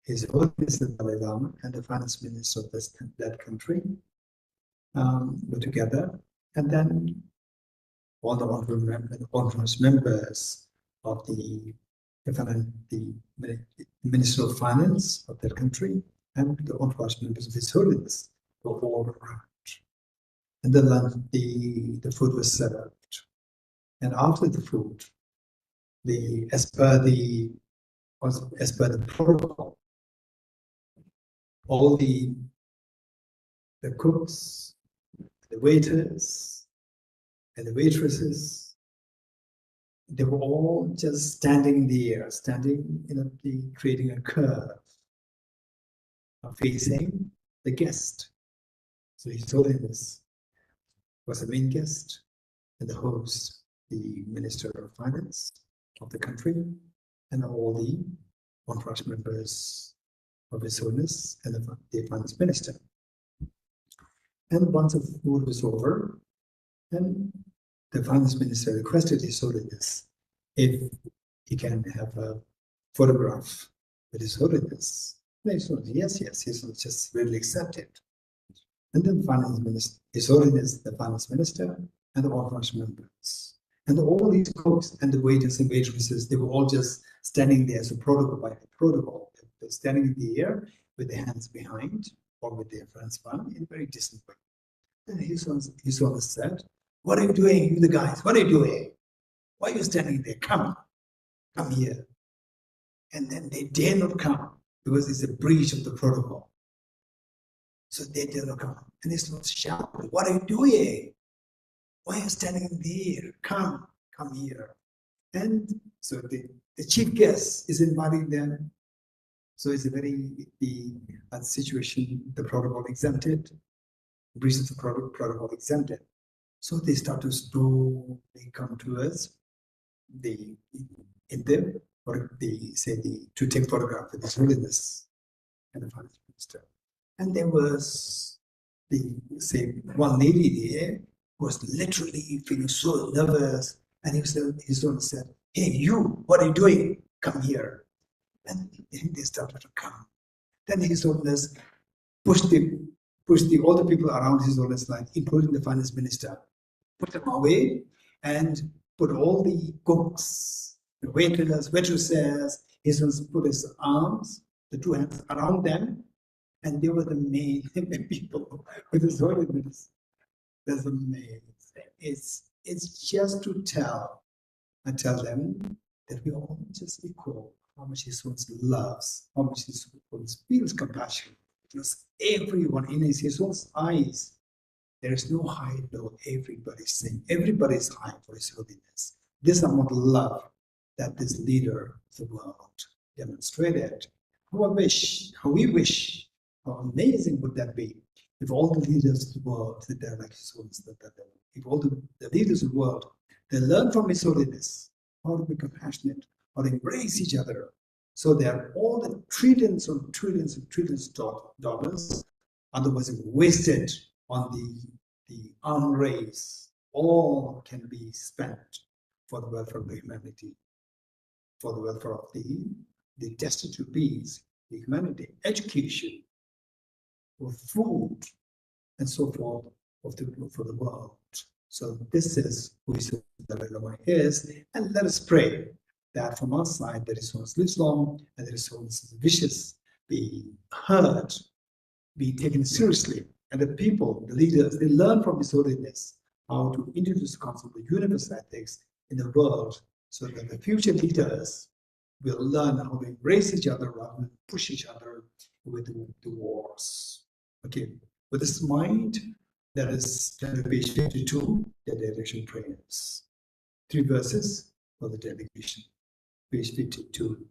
S5: His Holiness the Dalai Lama and the finance minister of that country were together, and then all the entourage members of the Minister of Finance of that country and the entourage members of His Holiness were all around. And then the food was served. And after the food, as per the protocol, all the cooks, the waiters, and the waitresses, they were all just standing in the air, creating a curve facing the guest. So His Holiness was the main guest, and the host, the Minister of Finance of the country, and all the entourage members of His Holiness and the Finance Minister. And once the food was over, then the Finance Minister requested His Holiness if he can have a photograph with His Holiness. And His Holiness, yes, His Holiness just really accepted. And then His Holiness, the Finance Minister, and the entourage members, and all these cooks and the waiters and waitresses, they were all just standing there as a protocol by protocol. They're standing in the air with their hands behind or with their hands behind in a very distant way. And His Holiness said, "What are you doing, you the guys? What are you doing? Why are you standing there? Come here." And then they dare not come because it's a breach of the protocol. So they dare not come. And His Holiness shouted, "What are you doing? Why are you standing in the air? Come here." And so the chief guest is inviting them. So it's a very situation, the protocol exempted, breach of the protocol exempted. So they start to slowly come to us. To take photograph with His Holiness and the Finance Minister. And there was one lady there who was literally feeling so nervous, and His Holiness said, "Hey, you, what are you doing? Come here." And they started to come. Then His Holiness pushed all the people around His Holiness, like including the Finance Minister, put them away and put all the cooks, the waitresses, His Holiness put his arms, the two hands around them, and they were the main people with His Holiness. That's amazing. It's just to tell them that we are all just equal. How much His Holiness loves, how much His Holiness feels compassion. Because everyone in His Holiness eyes, there is no high, low. Everybody's same. Everybody's high for His Holiness. This amount of love that this leader of the world demonstrated. How we wish, how amazing would that be if all the leaders of the world that they're like His Holiness, if all the leaders of the world, they learn from His Holiness how to be compassionate, how to embrace each other. So there all the trillions and trillions and trillions of dollars otherwise wasted on the arm race, all can be spent for the welfare of the humanity, for the welfare of the destitute beings, the humanity, education, for food, and so forth for the world. So this is who His Dalai Lama is, and let us pray that from our side that His Holiness lives long and that His Holiness' wishes be heard, be taken seriously, and the people, the leaders, they learn from His Holiness how to introduce the concept of universal ethics in the world, so that the future leaders will learn how to embrace each other rather than push each other with the wars. Okay, with this mind, that is page 52, the direction prayers. 3 verses for the dedication. Page 52.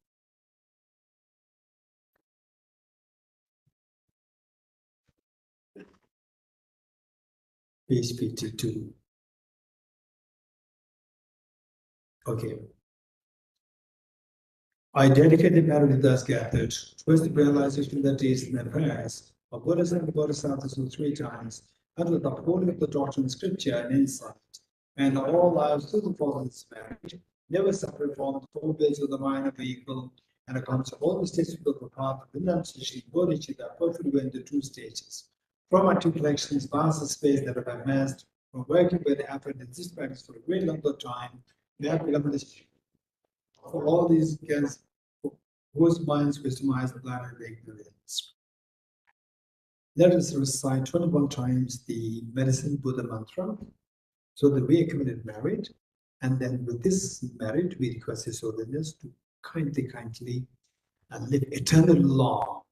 S5: Page 52. Okay. I dedicate the merit thus gathered towards the realization that is in the prayers of Buddhas and Bodhisattvas in 3 times, under the upholding of the doctrine of scripture and insight, and all lives to the full of marriage, never separate from the 4 bills of the mind of equal, and accounts of all the stages of the path of renunciation, bodhicitta, perfectly in the 2 stages. From our 2 collections, vast space that have amassed, from working with the effort in this practice for a great length of time, we have become this for all these guests whose minds customize the planet of ignorance. Let us recite 21 times the medicine Buddha mantra so that we are committed merit, and then with this merit we request His Holiness to kindly live eternal law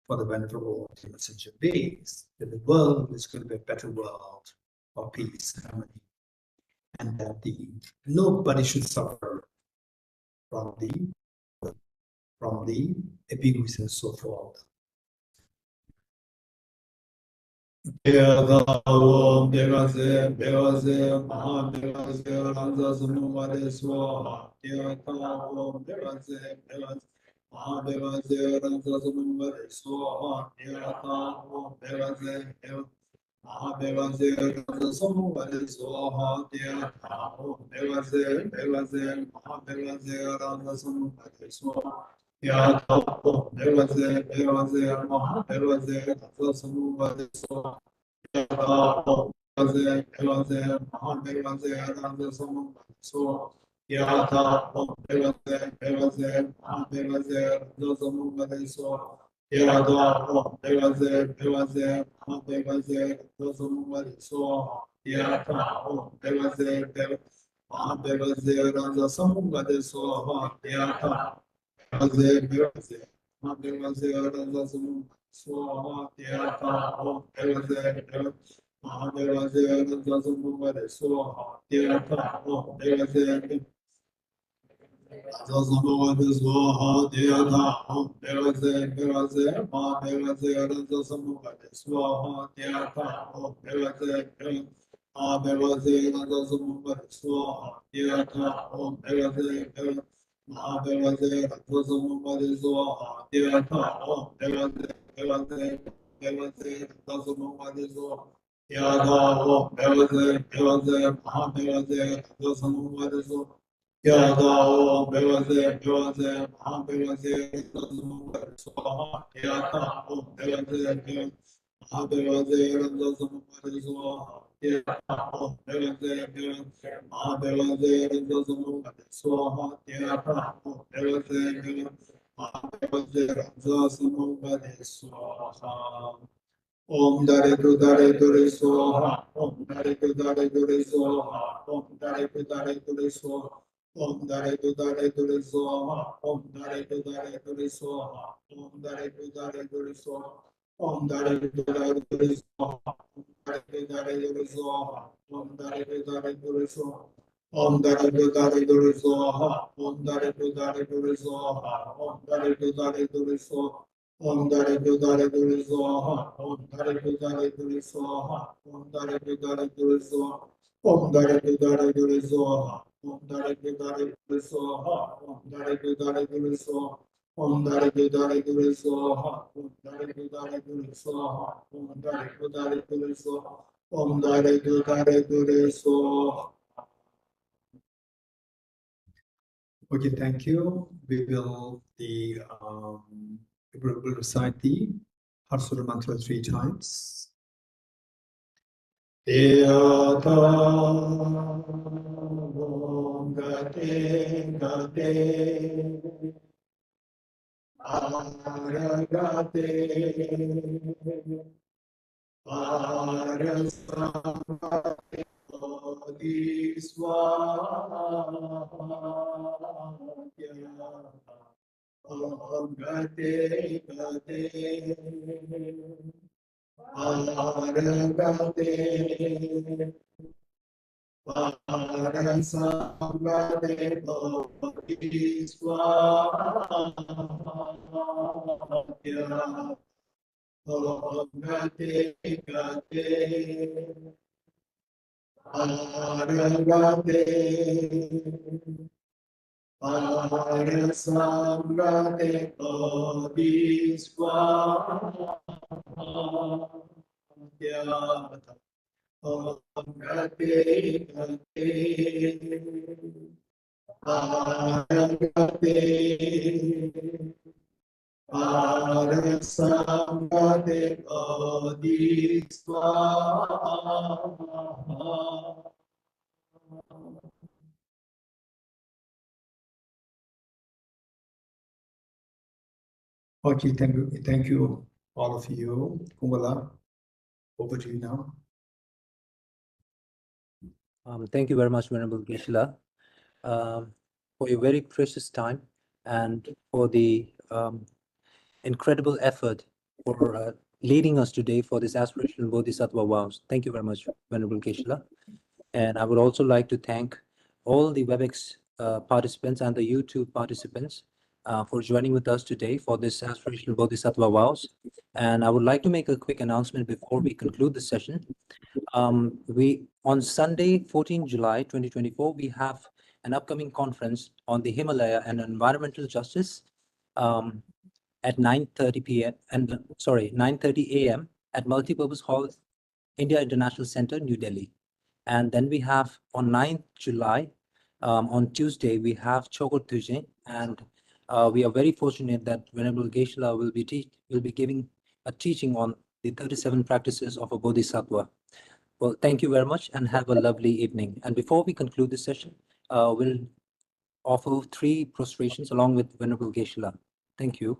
S5: for the benefit of all human sentient beings, that the world is going to be a better world of peace, harmony, and that nobody should suffer from the abuse and so forth. Om Devase Devase Maha Devase Ranza Samuvade Swaha Devata Om Devase Devase Maha Devase Ranza Samuvade Swaha Devata Om Devase Devase Maha Devase Ranza Samuvade Swaha Devata Om Devase Devase Maha Devase Ranza Samuvade Swaha Devata Om Devase Devase Maha Devase Ranza Samuvade Swaha Yata Swaha Yata Om Devase Devase Devase Swaha Yata Om Devase Zasamuvade Swaha Yata Om Devase Devase Ma Devase Zasamuvade Swaha Yata Om Devase Devase Ma Devase Zasamuvade Swaha Yata Om Devase Devase Ma Devase Zasamuvade Swaha Yata Om Devase Devase Devase Zasamuvade Swaha Yata Om Devase Devase Ma Devase Zasamuvade Swaha Yada Om Devase Devase Ma Devase Zasamuvade Swaha Yata Om Devase Devase Ma Devase Zasamuvade Swaha Yata Om Devase Devase Ma Devase Zasamuvade Swaha Yata Om Devase Devase Ma Devase Zasamuvade Swaha Om Dare Dure Soha, Om Dare Dure Soha, Om Dare Dure Soha, Om Dare Dure Soha, Om Dare Dure Soha, Om Dare Dure Soha, Om Dare Dure Soha, Om Dare Dure Soha, Om Dare Dure Soha. Om Dare Dure Soha, Om Dare Dure Soha, Om Dare Dure Soha. Om Dare Dure Soha, Om Dare Dure Soha, Om Dare Dure Soha, Om Dare Dure Soha, Om Dare Dure Soha, Om Dare Dure Soha, Om Dare Dure Soha, Om Dare Dure Soha, Om Dare Dure Soha, Om Dare Dure Soha. Okay, thank you. We will recite the Harsura mantra 3 times. Yata Om Gate Gate Aragate Arasavate Bodhiswaha Om Gate Gate Aragate, Parasamgate Bodhiswaya, Omgate Gate, Aragate, Parasamgate Bodhiswaya, Omgate Gate, Aragate, Parasamgate Bodhiswaya. Okay, thank you, all of you. Kumbala, over to you now.
S1: Thank you very much, Venerable Geshe, for your very precious time and for the incredible effort for leading us today for this Aspirational Bodhisattva Vows. Thank you very much, Venerable Geshe. And I would also like to thank all the WebEx participants and the YouTube participants for joining with us today for this Aspirational Bodhisattva Vows. And I would like to make a quick announcement before we conclude the session. On Sunday, 14 July 2024, we have an upcoming conference on the Himalaya and environmental justice at 9:30 p.m. and 9:30 a.m. at Multipurpose Hall, India International Center, New Delhi. And then we have on 9th July, on Tuesday, we have Chokot Tuje, and we are very fortunate that Venerable Geshe will be giving a teaching on the 37 practices of a Bodhisattva. Well, thank you very much and have a lovely evening. And before we conclude this session, we'll offer 3 prostrations along with Venerable Geshe. Thank you.